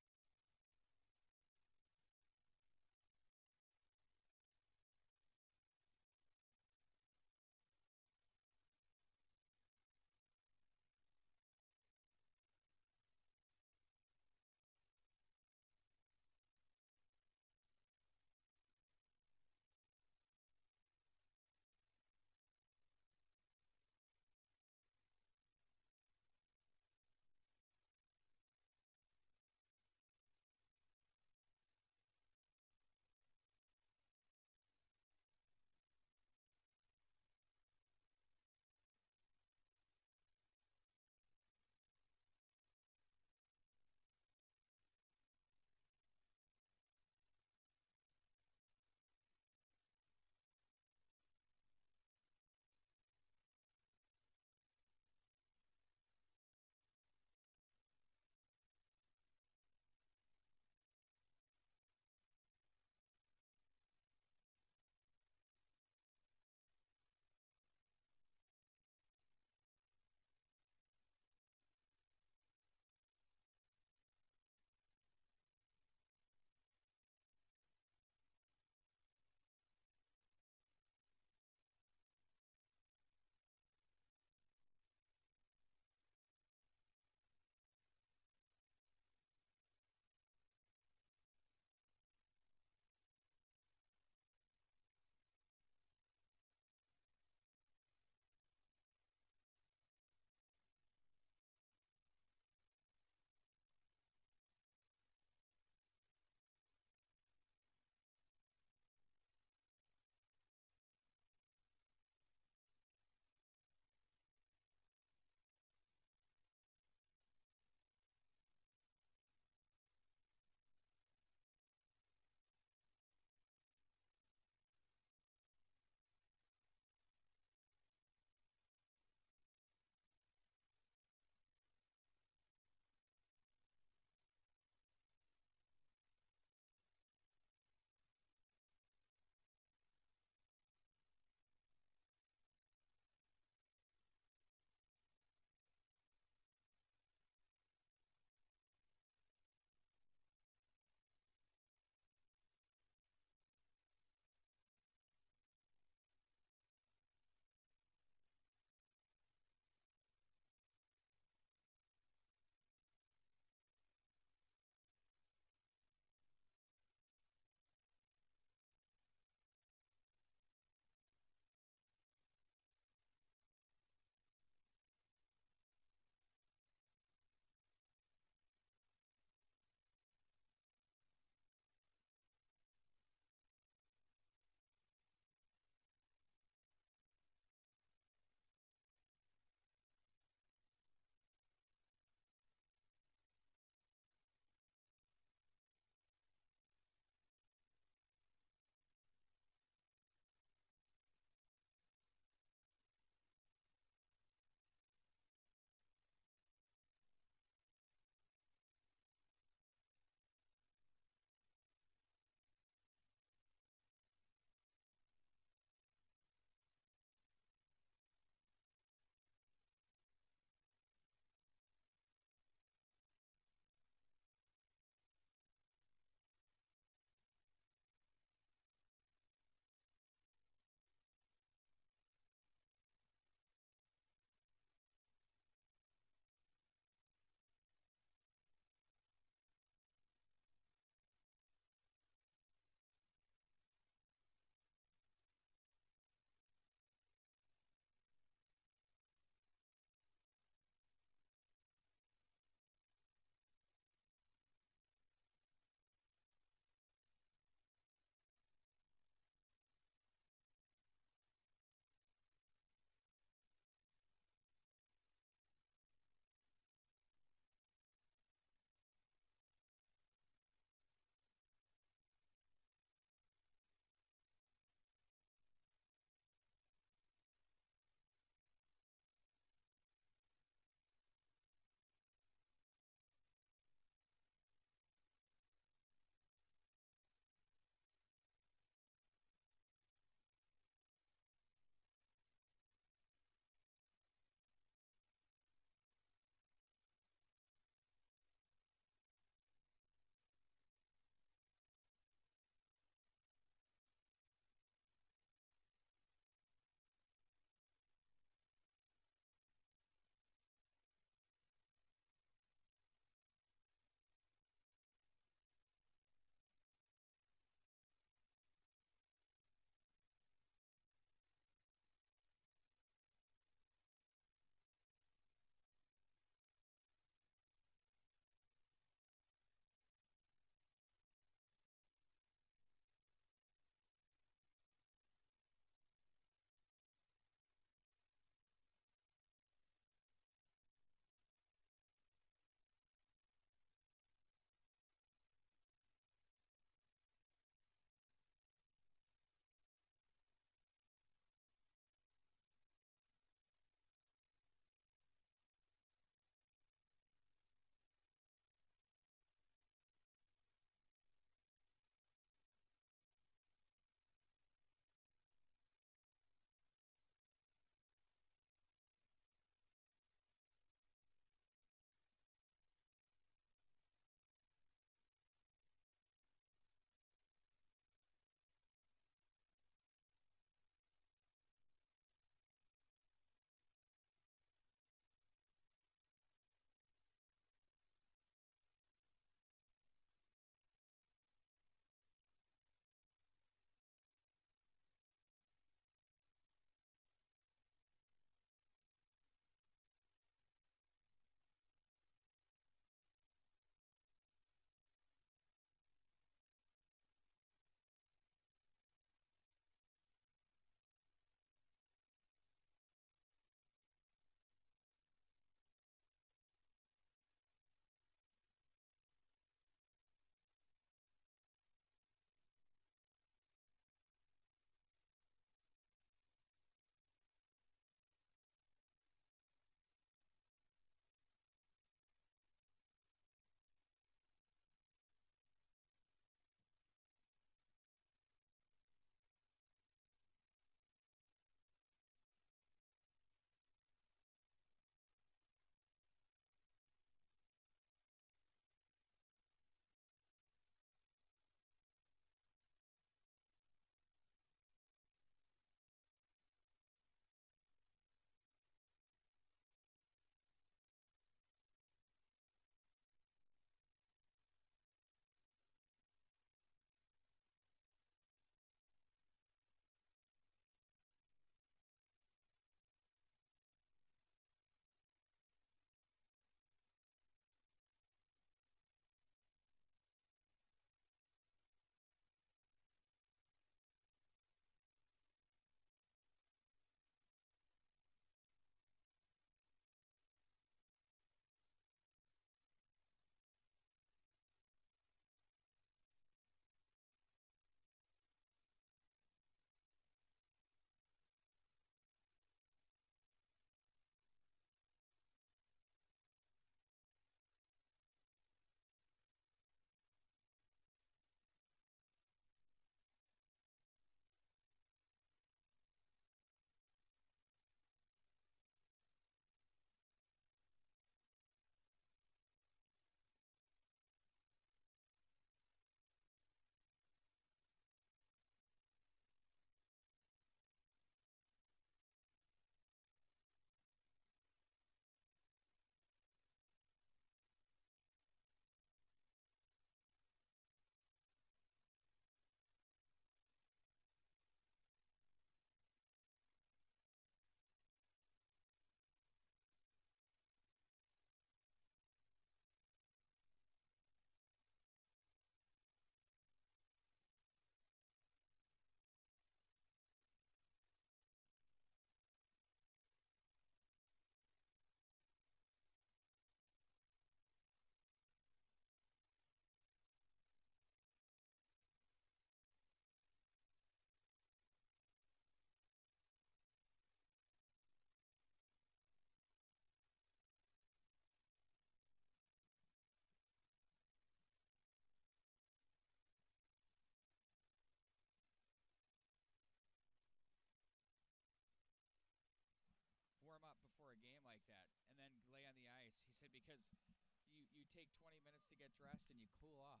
because you take 20 minutes to get dressed and you cool off.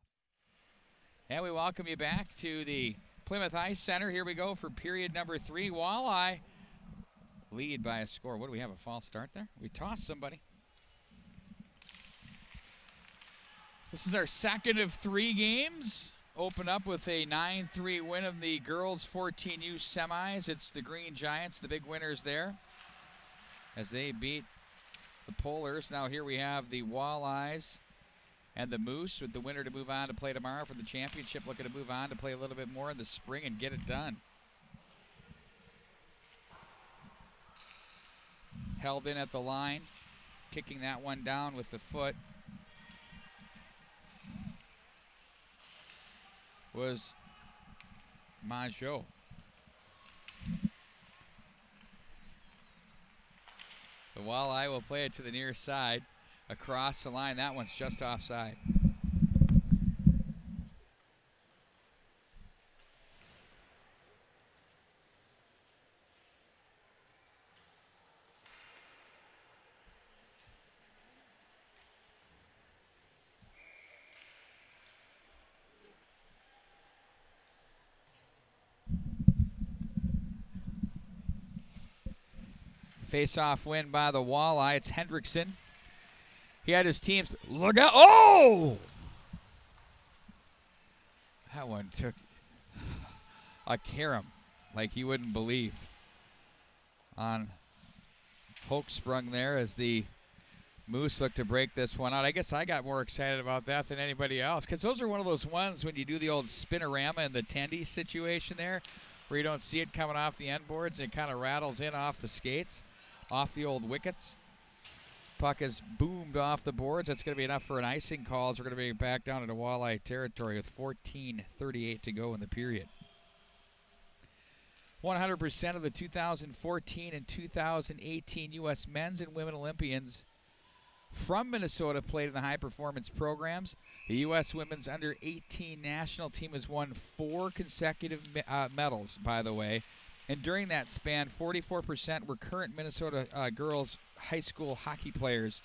And we welcome you back to the Plymouth Ice Center. Here we go for period number 3. Walleye lead by a score. What do we have, a false start there? We tossed somebody. This is our second of 3 games. Open up with a 9-3 win of the girls 14U semis. It's the Green Giants, the big winners there, as they beat the Polars. Now here we have the Walleyes and the Moose, with the winner to move on to play tomorrow for the championship, looking to move on to play a little bit more in the spring and get it done. Held in at the line, kicking that one down with the foot was Majot. The Walleye will play it to the near side, across the line. That one's just offside. Face-off win by the Walleye. It's Hendrickson. He had his teams. Look out. Oh! That one took a carom like you wouldn't believe on Hochsprung there as the Moose looked to break this one out. I guess I got more excited about that than anybody else, because those are one of those ones when you do the old spinorama in the tendy situation there, where you don't see it coming off the end boards and it kind of rattles in off the skates, off the old wickets. Puck has boomed off the boards. That's going to be enough for an icing call, as we're going to be back down into Walleye territory with 14:38 to go in the period. 100% of the 2014 and 2018 U.S. men's and women Olympians from Minnesota played in the high-performance programs. The U.S. women's under-18 national team has won 4 consecutive medals, by the way. And during that span, 44% were current Minnesota girls high school hockey players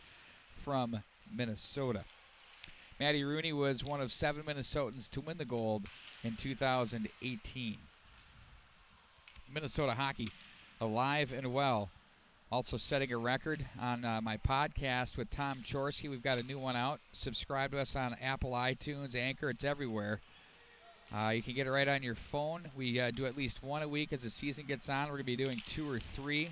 from Minnesota. Maddie Rooney was one of 7 Minnesotans to win the gold in 2018. Minnesota hockey alive and well. Also setting a record on my podcast with Tom Chorsky. We've got a new one out. Subscribe to us on Apple, iTunes, Anchor. It's everywhere. You can get it right on your phone. We do at least one a week as the season gets on. We're going to be doing 2 or 3.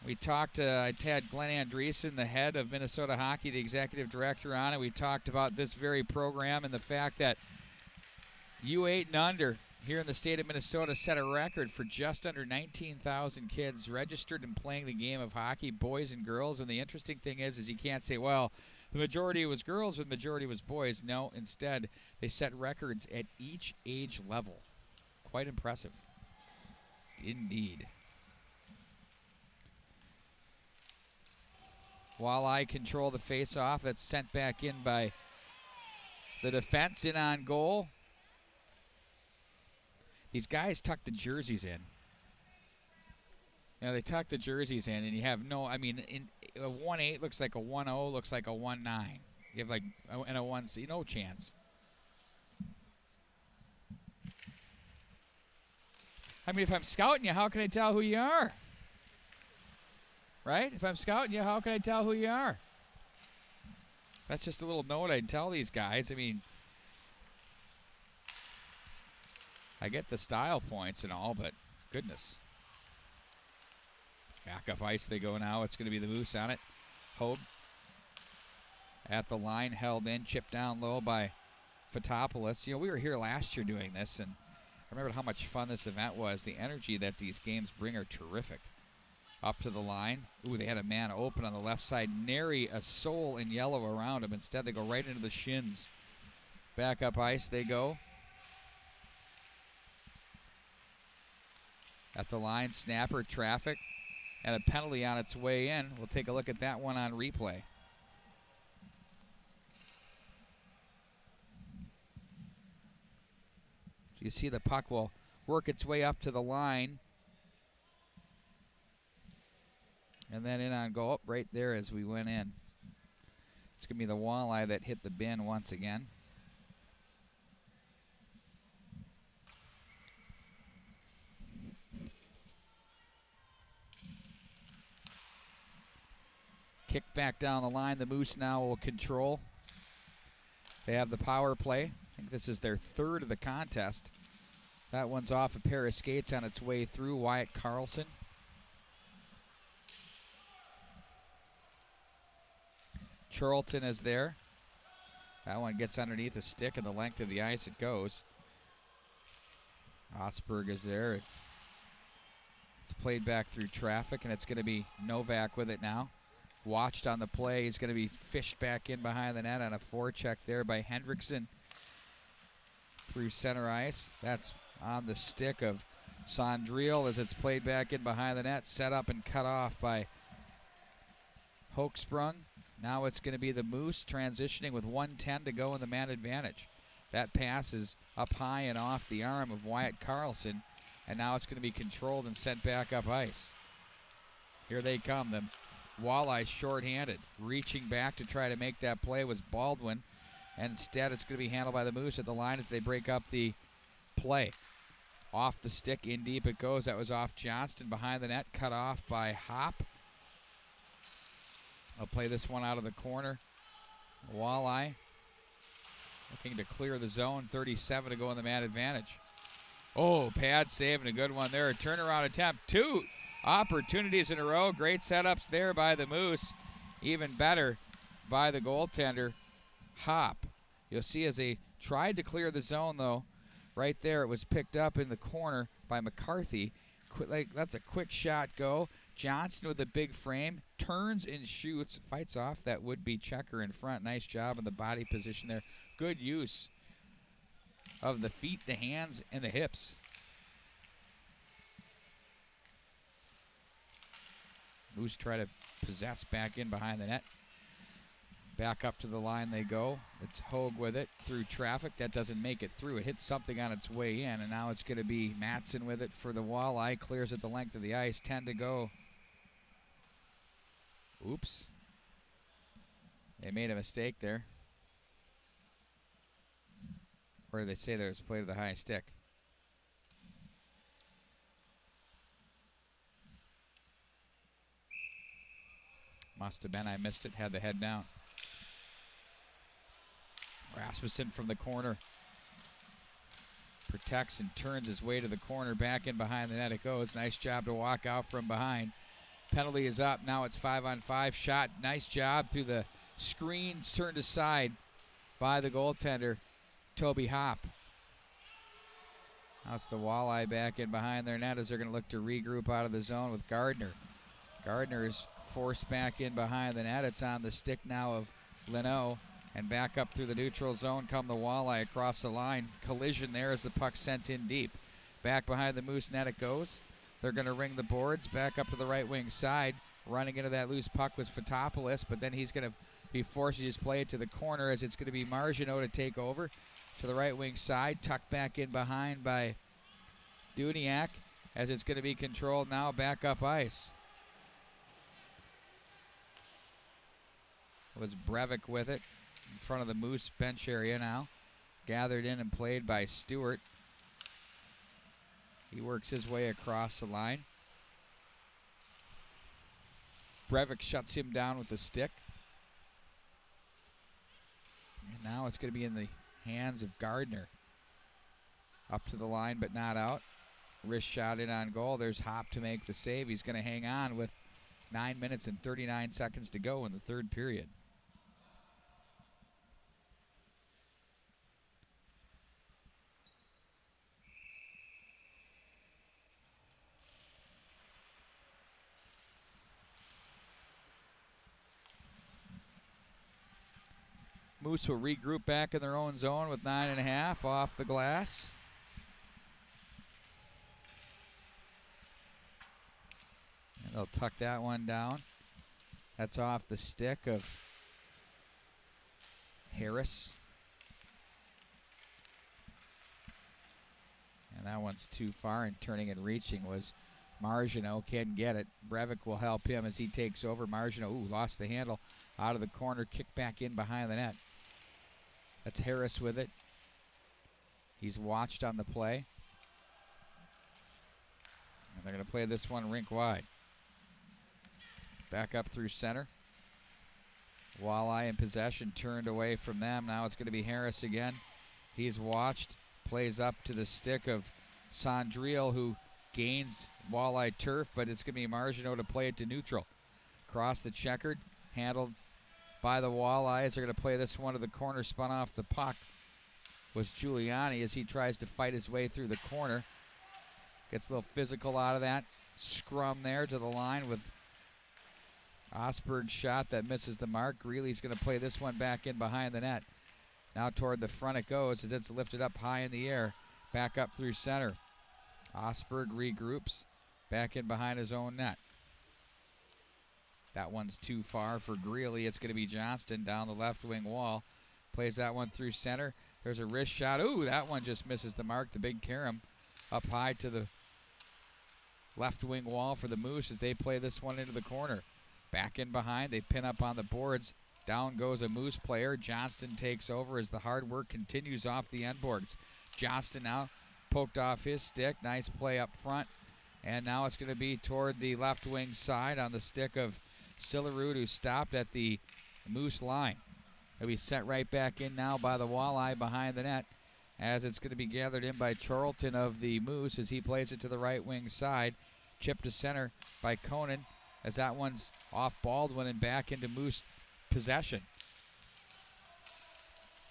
We talked, I had Glenn Andreessen, the head of Minnesota Hockey, the executive director, on it. We talked about this very program and the fact that U8 and under here in the state of Minnesota set a record for just under 19,000 kids registered and playing the game of hockey, boys and girls. And the interesting thing is you can't say, well, the majority was girls or the majority was boys. No, instead, they set records at each age level. Quite impressive. Indeed. Walleye control the face-off. That's sent back in by the defense. In on goal. These guys tuck the jerseys in. You know, they tuck the jerseys in, and you have no, I mean, a 1-8 looks like a 1-0, looks like a 1-9. You have like, and a 1-C, no chance. I mean, if I'm scouting you, how can I tell who you are? Right? If I'm scouting you, how can I tell who you are? That's just a little note I'd tell these guys. I mean, I get the style points and all, but goodness. Back up ice they go now. It's going to be the Moose on it. Hobe at the line, held in, chipped down low by Fotopoulos. You know, we were here last year doing this, and I remember how much fun this event was. The energy that these games bring are terrific. Up to the line. Ooh, they had a man open on the left side. Nary a soul in yellow around him. Instead, they go right into the shins. Back up ice they go. At the line, snapper, traffic, and a penalty on its way in. We'll take a look at that one on replay. So you see the puck will work its way up to the line. And then in on goal, right there as we went in. It's going to be the Walleye that hit the bin once again. Kick back down the line. The Moose now will control. They have the power play. I think this is their third of the contest. That one's off a pair of skates on its way through. Wyatt Carlson. Charlton is there. That one gets underneath a stick, and the length of the ice it goes. Osberg is there. It's played back through traffic, and it's going to be Novak with it now. Watched on the play. He's going to be fished back in behind the net on a forecheck there by Hendrickson through center ice. That's on the stick of Sondriel as it's played back in behind the net. Set up and cut off by Hoeksprung. Now it's going to be the Moose transitioning with 1:10 to go in the man advantage. That pass is up high and off the arm of Wyatt Carlson, and now it's going to be controlled and sent back up ice. Here they come. The Walleye shorthanded. Reaching back to try to make that play was Baldwin, and instead it's going to be handled by the Moose at the line as they break up the play. Off the stick, in deep it goes. That was off Johnston behind the net, cut off by Hop. I'll play this one out of the corner. Walleye looking to clear the zone. 37 to go in the man advantage. Oh, pad save and a good one there. A turnaround attempt. 2 opportunities in a row. Great setups there by the Moose. Even better by the goaltender, Hop. You'll see as they tried to clear the zone, though, right there, it was picked up in the corner by McCarthy. That's a quick shot go. Johnston with a big frame, turns and shoots, fights off that would-be checker in front. Nice job in the body position there. Good use of the feet, the hands, and the hips. Moose try to possess back in behind the net. Back up to the line they go. It's Hogue with it through traffic. That doesn't make it through. It hits something on its way in, and now it's going to be Matson with it for the Walleye. Clears it the length of the ice. 10 to go. Oops. They made a mistake there. Or did they say there was play to the high stick? Must have been. I missed it. Had the head down. Rasmussen from the corner. Protects and turns his way to the corner. Back in behind the net it goes. Nice job to walk out from behind. Penalty is up. Now it's 5-on-5 shot. Nice job through the screens turned aside by the goaltender, Toby Hop. Now it's the Walleye back in behind their net as they're going to look to regroup out of the zone with Gardner. Gardner is forced back in behind the net. It's on the stick now of Leno. And back up through the neutral zone come the Walleye across the line. Collision there as the puck sent in deep. Back behind the Moose net it goes. They're going to ring the boards. Back up to the right wing side. Running into that loose puck was Fotopoulos, but then he's going to be forced to just play it to the corner as it's going to be Marginot to take over to the right wing side. Tucked back in behind by Duniak as it's going to be controlled now back up ice. It was Brevik with it in front of the Moose bench area now. Gathered in and played by Stewart. He works his way across the line. Brevik shuts him down with a stick. And now it's going to be in the hands of Gardner. Up to the line but not out. Wrist shot in on goal. There's Hop to make the save. He's going to hang on with 9 minutes and 39 seconds to go in the third period. Moose will regroup back in their own zone with 9.5 off the glass. And they'll tuck that one down. That's off the stick of Harris. And that one's too far, and turning and reaching was Marginot. Can't get it. Brevik will help him as he takes over. Marginot, lost the handle Out of the corner, kick back in behind the net. That's Harris with it. He's watched on the play. And they're going to play this one rink wide. Back up through center. Walleye in possession, turned away from them. Now it's going to be Harris again. He's watched, plays up to the stick of Sondriel, who gains Walleye turf, but it's going to be Marginot to play it to neutral. Across the checkered, handled by the Walleyes. They're going to play this one to the corner, spun off the puck. Was Giuliani as he tries to fight his way through the corner. Gets a little physical out of that. Scrum there to the line with Osberg's shot that misses the mark. Greeley's going to play this one back in behind the net. Now toward the front it goes as it's lifted up high in the air. Back up through center. Osberg regroups. Back in behind his own net. That one's too far for Greeley. It's going to be Johnston down the left wing wall. Plays that one through center. There's a wrist shot. Ooh, that one just misses the mark. The big Karam up high to the left wing wall for the Moose as they play this one into the corner. Back in behind. They pin up on the boards. Down goes a Moose player. Johnston takes over as the hard work continues off the end boards. Johnston now poked off his stick. Nice play up front. And now it's going to be toward the left wing side on the stick of Sillerud, who stopped at the Moose line. He'll be sent right back in now by the Walleye behind the net as it's going to be gathered in by Charlton of the Moose as he plays it to the right wing side. Chipped to center by Conan as that one's off Baldwin and back into Moose possession.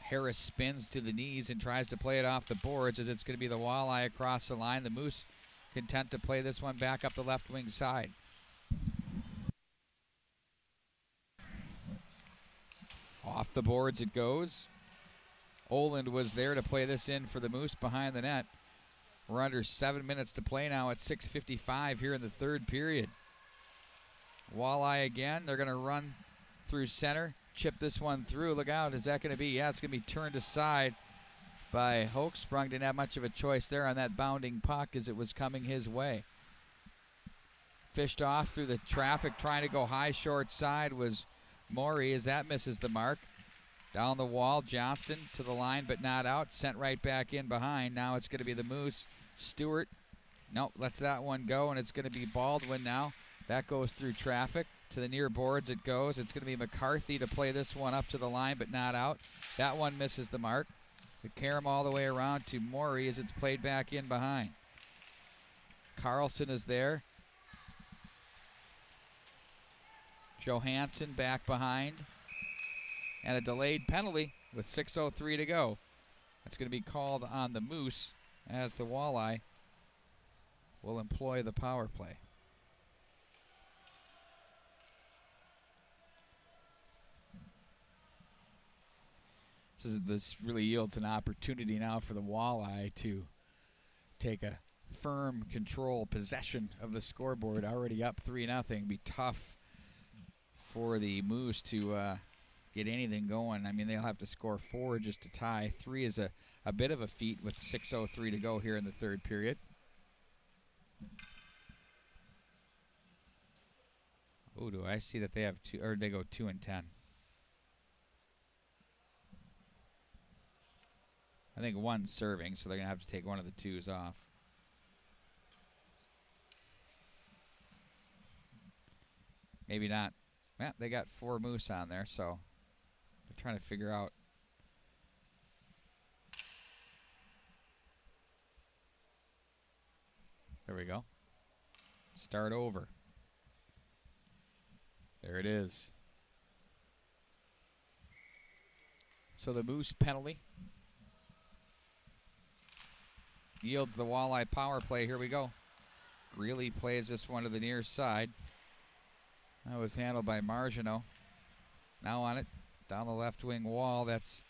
Harris spins to the knees and tries to play it off the boards as it's going to be the Walleye across the line. The Moose content to play this one back up the left wing side. Off the boards it goes. Oland was there to play this in for the Moose behind the net. We're under 7 minutes to play now at 6:55 here in the third period. Walleye again. They're going to run through center. Chip this one through. Look out. Is that going to be? Yeah, it's going to be turned aside by Hochsprung. Didn't have much of a choice there on that bounding puck as it was coming his way. Fished off through the traffic, trying to go high short side was Maury as that misses the mark. Down the wall, Johnston to the line but not out. Sent right back in behind. Now it's going to be the Moose. Stewart, nope, lets that one go, and it's going to be Baldwin now. That goes through traffic. To the near boards it goes. It's going to be McCarthy to play this one up to the line but not out. That one misses the mark. The Karam all the way around to Maury as it's played back in behind. Carlson is there. Johansson back behind. And a delayed penalty with 6:03 to go. That's going to be called on the Moose as the Walleye will employ the power play. This really yields an opportunity now for the Walleye to take a firm control possession of the scoreboard. Already up 3-0. Be tough for the Moose to get anything going. I mean, they'll have to score 4 just to tie. 3 is a bit of a feat with 6:03 to go here in the third period. Oh, do I see that they have 2, or they go 2 and 10. I think 1's serving, so they're going to have to take one of the 2s off. Maybe not. Yeah, they got 4 Moose on there, so they're trying to figure out. There we go. Start over. There it is. So the Moose penalty yields the Walleye power play. Here we go. Greeley plays this one to the near side. That was handled by Marginot. Now on it, down the left wing wall, that's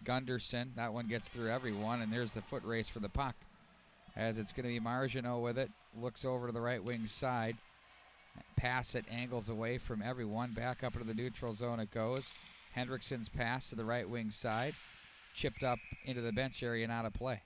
Gunderson. That one gets through everyone, and there's the foot race for the puck. As it's going to be Marginot with it. Looks over to the right wing side. Pass it, angles away from everyone. Back up into the neutral zone it goes. Hendrickson's pass to the right wing side. Chipped up into the bench area and out of play.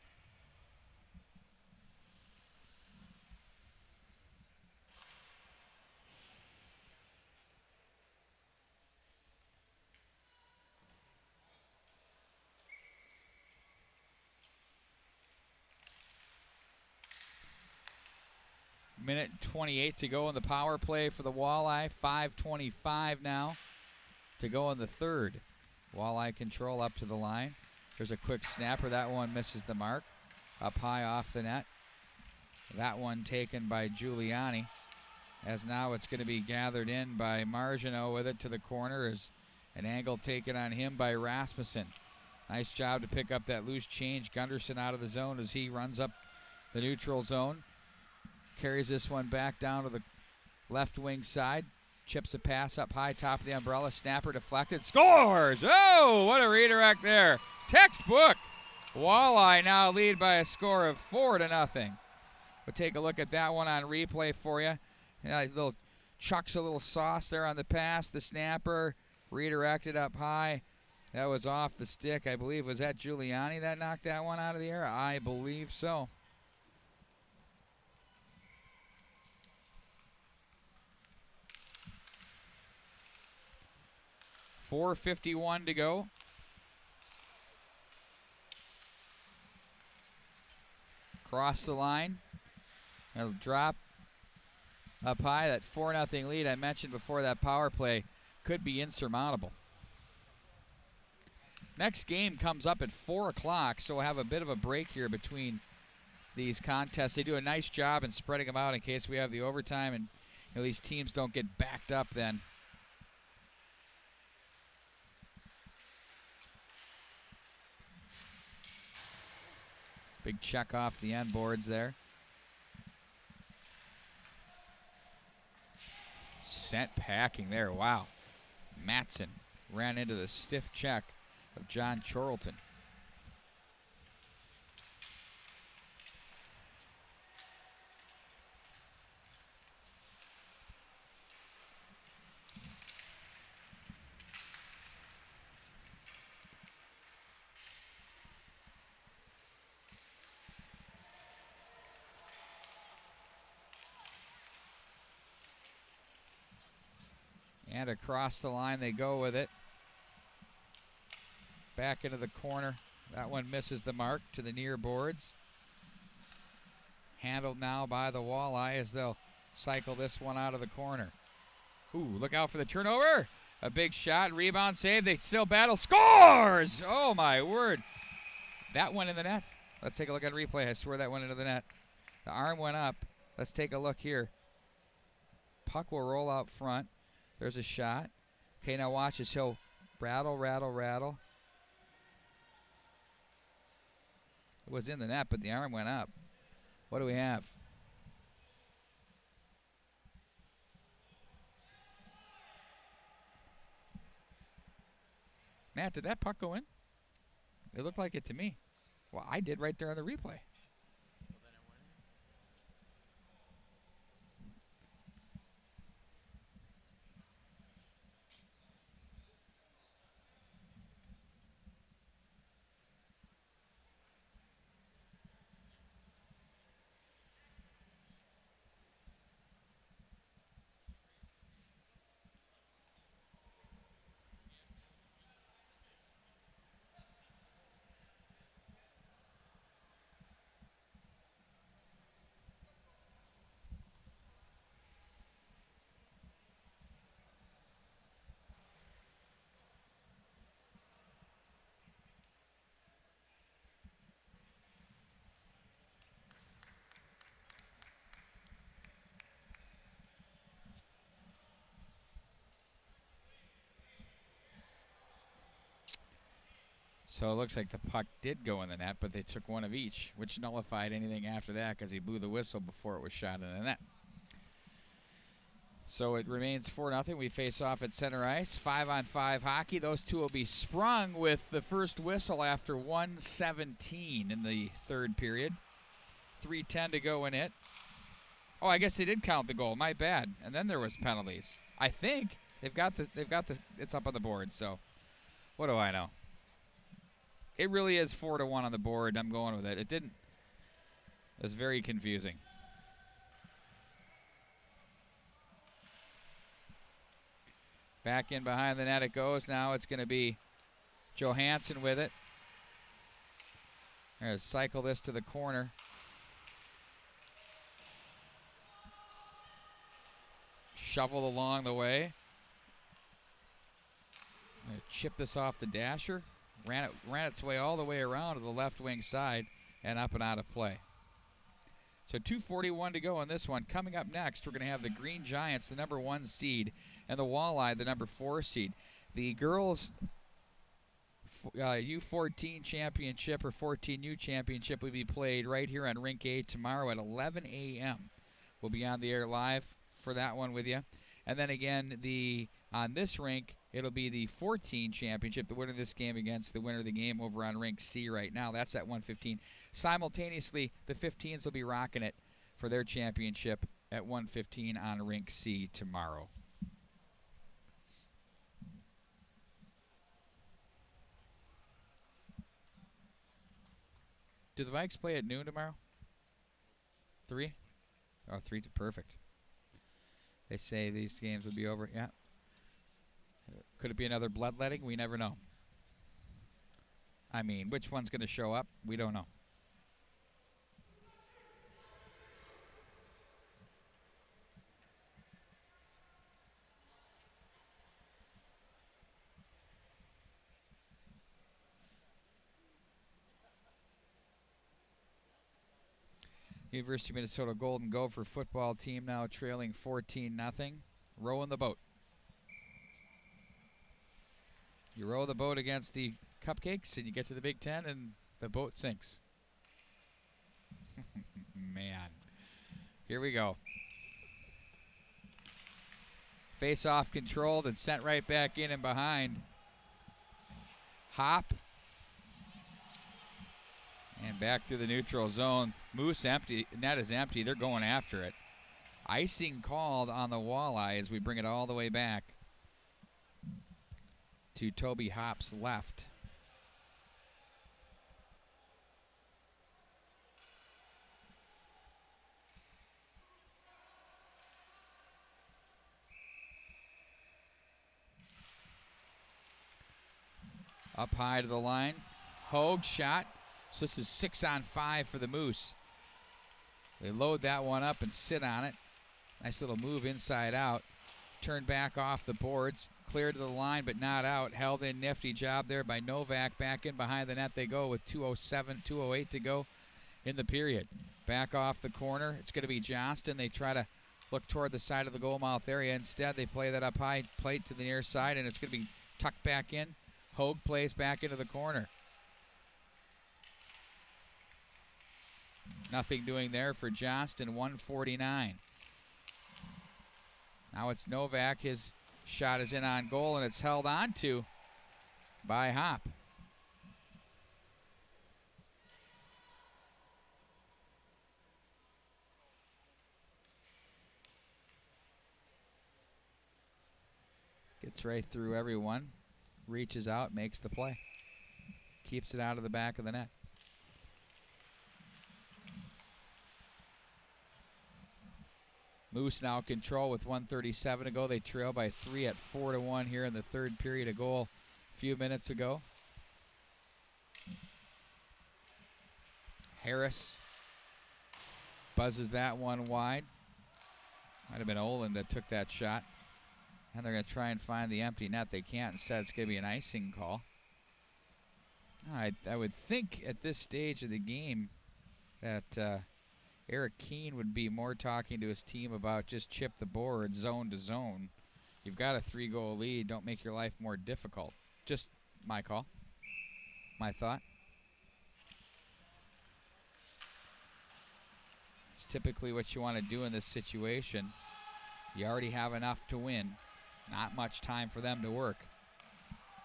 Minute 28 to go in the power play for the Walleye. 5:25 now to go in the third. Walleye control up to the line. There's a quick snapper. That one misses the mark. Up high off the net. That one taken by Giuliani. As now it's going to be gathered in by Margineau with it to the corner. As an angle taken on him by Rasmussen. Nice job to pick up that loose change. Gunderson out of the zone as he runs up the neutral zone. Carries this one back down to the left wing side. Chips a pass up high, top of the umbrella. Snapper deflected. Scores! Oh, what a redirect there. Textbook. Walleye now lead by a score of 4-0. We'll take a look at that one on replay for you. Little chucks a little sauce there on the pass. The snapper redirected up high. That was off the stick, I believe. Was that Giuliani that knocked that one out of the air? I believe so. .451 to go. Cross the line. It'll drop up high. That 4-0 lead I mentioned before that power play could be insurmountable. Next game comes up at 4 o'clock, so we'll have a bit of a break here between these contests. They do a nice job in spreading them out in case we have the overtime and these teams don't get backed up then. Big check off the end boards there. Sent packing there, wow. Matson ran into the stiff check of John Chorlton. And across the line they go with it. Back into the corner. That one misses the mark to the near boards. Handled now by the Walleye as they'll cycle this one out of the corner. Ooh, look out for the turnover. A big shot, rebound save. They still battle. Scores! Oh, my word. That went in the net. Let's take a look at replay. I swear that went into the net. The arm went up. Let's take a look here. Puck will roll out front. There's a shot. Okay, now watch this. He'll rattle, rattle, rattle. It was in the net, but the arm went up. What do we have? Matt, did that puck go in? It looked like it to me. Well, I did right there on the replay. So it looks like the puck did go in the net, but they took one of each, which nullified anything after that because he blew the whistle before it was shot in the net. So it remains 4-0. We face off at center ice. 5-on-5 hockey. Those two will be sprung with the first whistle after 1:17 in the third period. 3:10 to go in it. Oh, I guess they did count the goal. My bad. And then there was penalties. I think they've got the it's up on the board. So what do I know? It really is 4-1 on the board. I'm going with it. It was very confusing. Back in behind the net it goes. Now it's going to be Johansson with it. They're going to cycle this to the corner. shoveled along the way. Chipped this off the dasher. Ran its way all the way around to the left wing side and up and out of play. So 2:41 to go on this one. Coming up next, we're going to have the Green Giants, the number 1 seed, and the Walleye, the number 4 seed. The girls' U14 championship or 14U championship will be played right here on Rink A tomorrow at 11 a.m. We'll be on the air live for that one with you. And then again, on this rink, it'll be the 14 championship, the winner of this game against the winner of the game over on Rink C right now. That's at 1:15. Simultaneously, the 15s will be rocking it for their championship at 1:15 on Rink C tomorrow. Do the Vikes play at noon tomorrow? 3? Oh, 3 to perfect. They say these games will be over. Yeah. Could it be another bloodletting? We never know. I mean, which one's going to show up? We don't know. University of Minnesota Golden Gopher football team now trailing 14-0. Rowing the boat. You row the boat against the Cupcakes and you get to the Big Ten and the boat sinks. Man. Here we go. Face-off controlled and sent right back in and behind. Hop. And back to the neutral zone. Moose empty. Net is empty. They're going after it. Icing called on the Walleye as we bring it all the way back to Toby Hop's left. Up high to the line. Hogue shot. So this is 6-on-5 for the Moose. They load that one up and sit on it. Nice little move inside out. Turned back off the boards. Cleared to the line but not out. Held in, nifty job there by Novak. Back in behind the net they go with 2:07, 2:08 to go in the period. Back off the corner. It's going to be Johnston. They try to look toward the side of the goal mouth area. Instead they play that up high plate to the near side and it's going to be tucked back in. Hogue plays back into the corner. Nothing doing there for Johnston, 149. Now it's Novak. His shot is in on goal, and it's held on to by Hop. Gets right through everyone. Reaches out, makes the play. Keeps it out of the back of the net. Moose now control with 1:37 to go. They trail by 3 at 4-1 here in the third period. A goal a few minutes ago. Harris buzzes that one wide. Might have been Olin that took that shot. And they're going to try and find the empty net. They can't. Instead, it's going to be an icing call. I would think at this stage of the game that Eric Keene would be more talking to his team about just chip the board zone to zone. You've got a 3-goal lead. Don't make your life more difficult. Just my call. My thought. It's typically what you want to do in this situation. You already have enough to win. Not much time for them to work.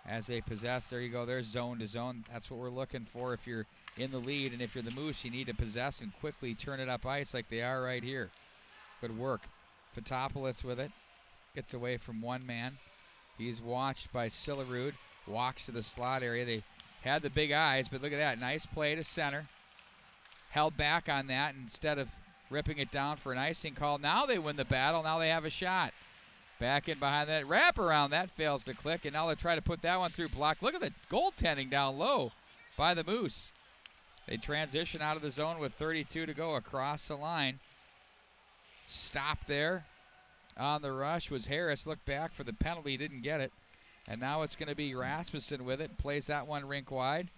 As they possess, there you go. There's zone to zone. That's what we're looking for if you're in the lead, and if you're the Moose, you need to possess and quickly turn it up ice like they are right here. Good work. Fotopoulos with it. Gets away from one man. He's watched by Silerud. Walks to the slot area. They had the big eyes, but look at that. Nice play to center. Held back on that instead of ripping it down for an icing call. Now they win the battle. Now they have a shot. Back in behind that. Wrap around. That fails to click, and now they try to put that one through block. Look at the goaltending down low by the Moose. They transition out of the zone with 32 to go across the line. Stop there. on the rush was Harris. Looked back for the penalty, didn't get it. And now it's going to be Rasmussen with it. Plays that one rink wide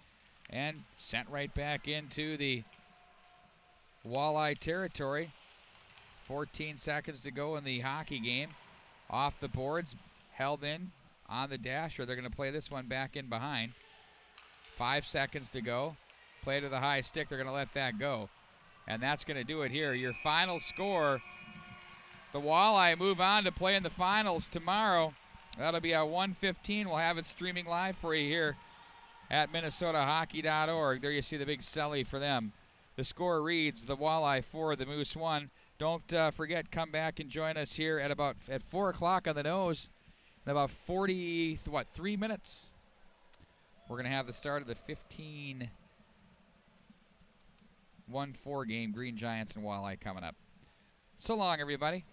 and sent right back into the Walleye territory. 14 seconds to go in the hockey game. Off the boards, held in on the dash, or they're going to play this one back in behind. 5 seconds to go. Play to the high stick. They're going to let that go. And that's going to do it here. Your final score, the Walleye move on to play in the finals tomorrow. That'll be at 1:15. We'll have it streaming live for you here at minnesotahockey.org. There you see the big celly for them. The score reads the Walleye 4, the Moose 1. Don't forget, come back and join us here at 4 o'clock on the nose in about 3 minutes. We're going to have the start of the 1-4 game, Green Giants and Walleye coming up. So long, everybody.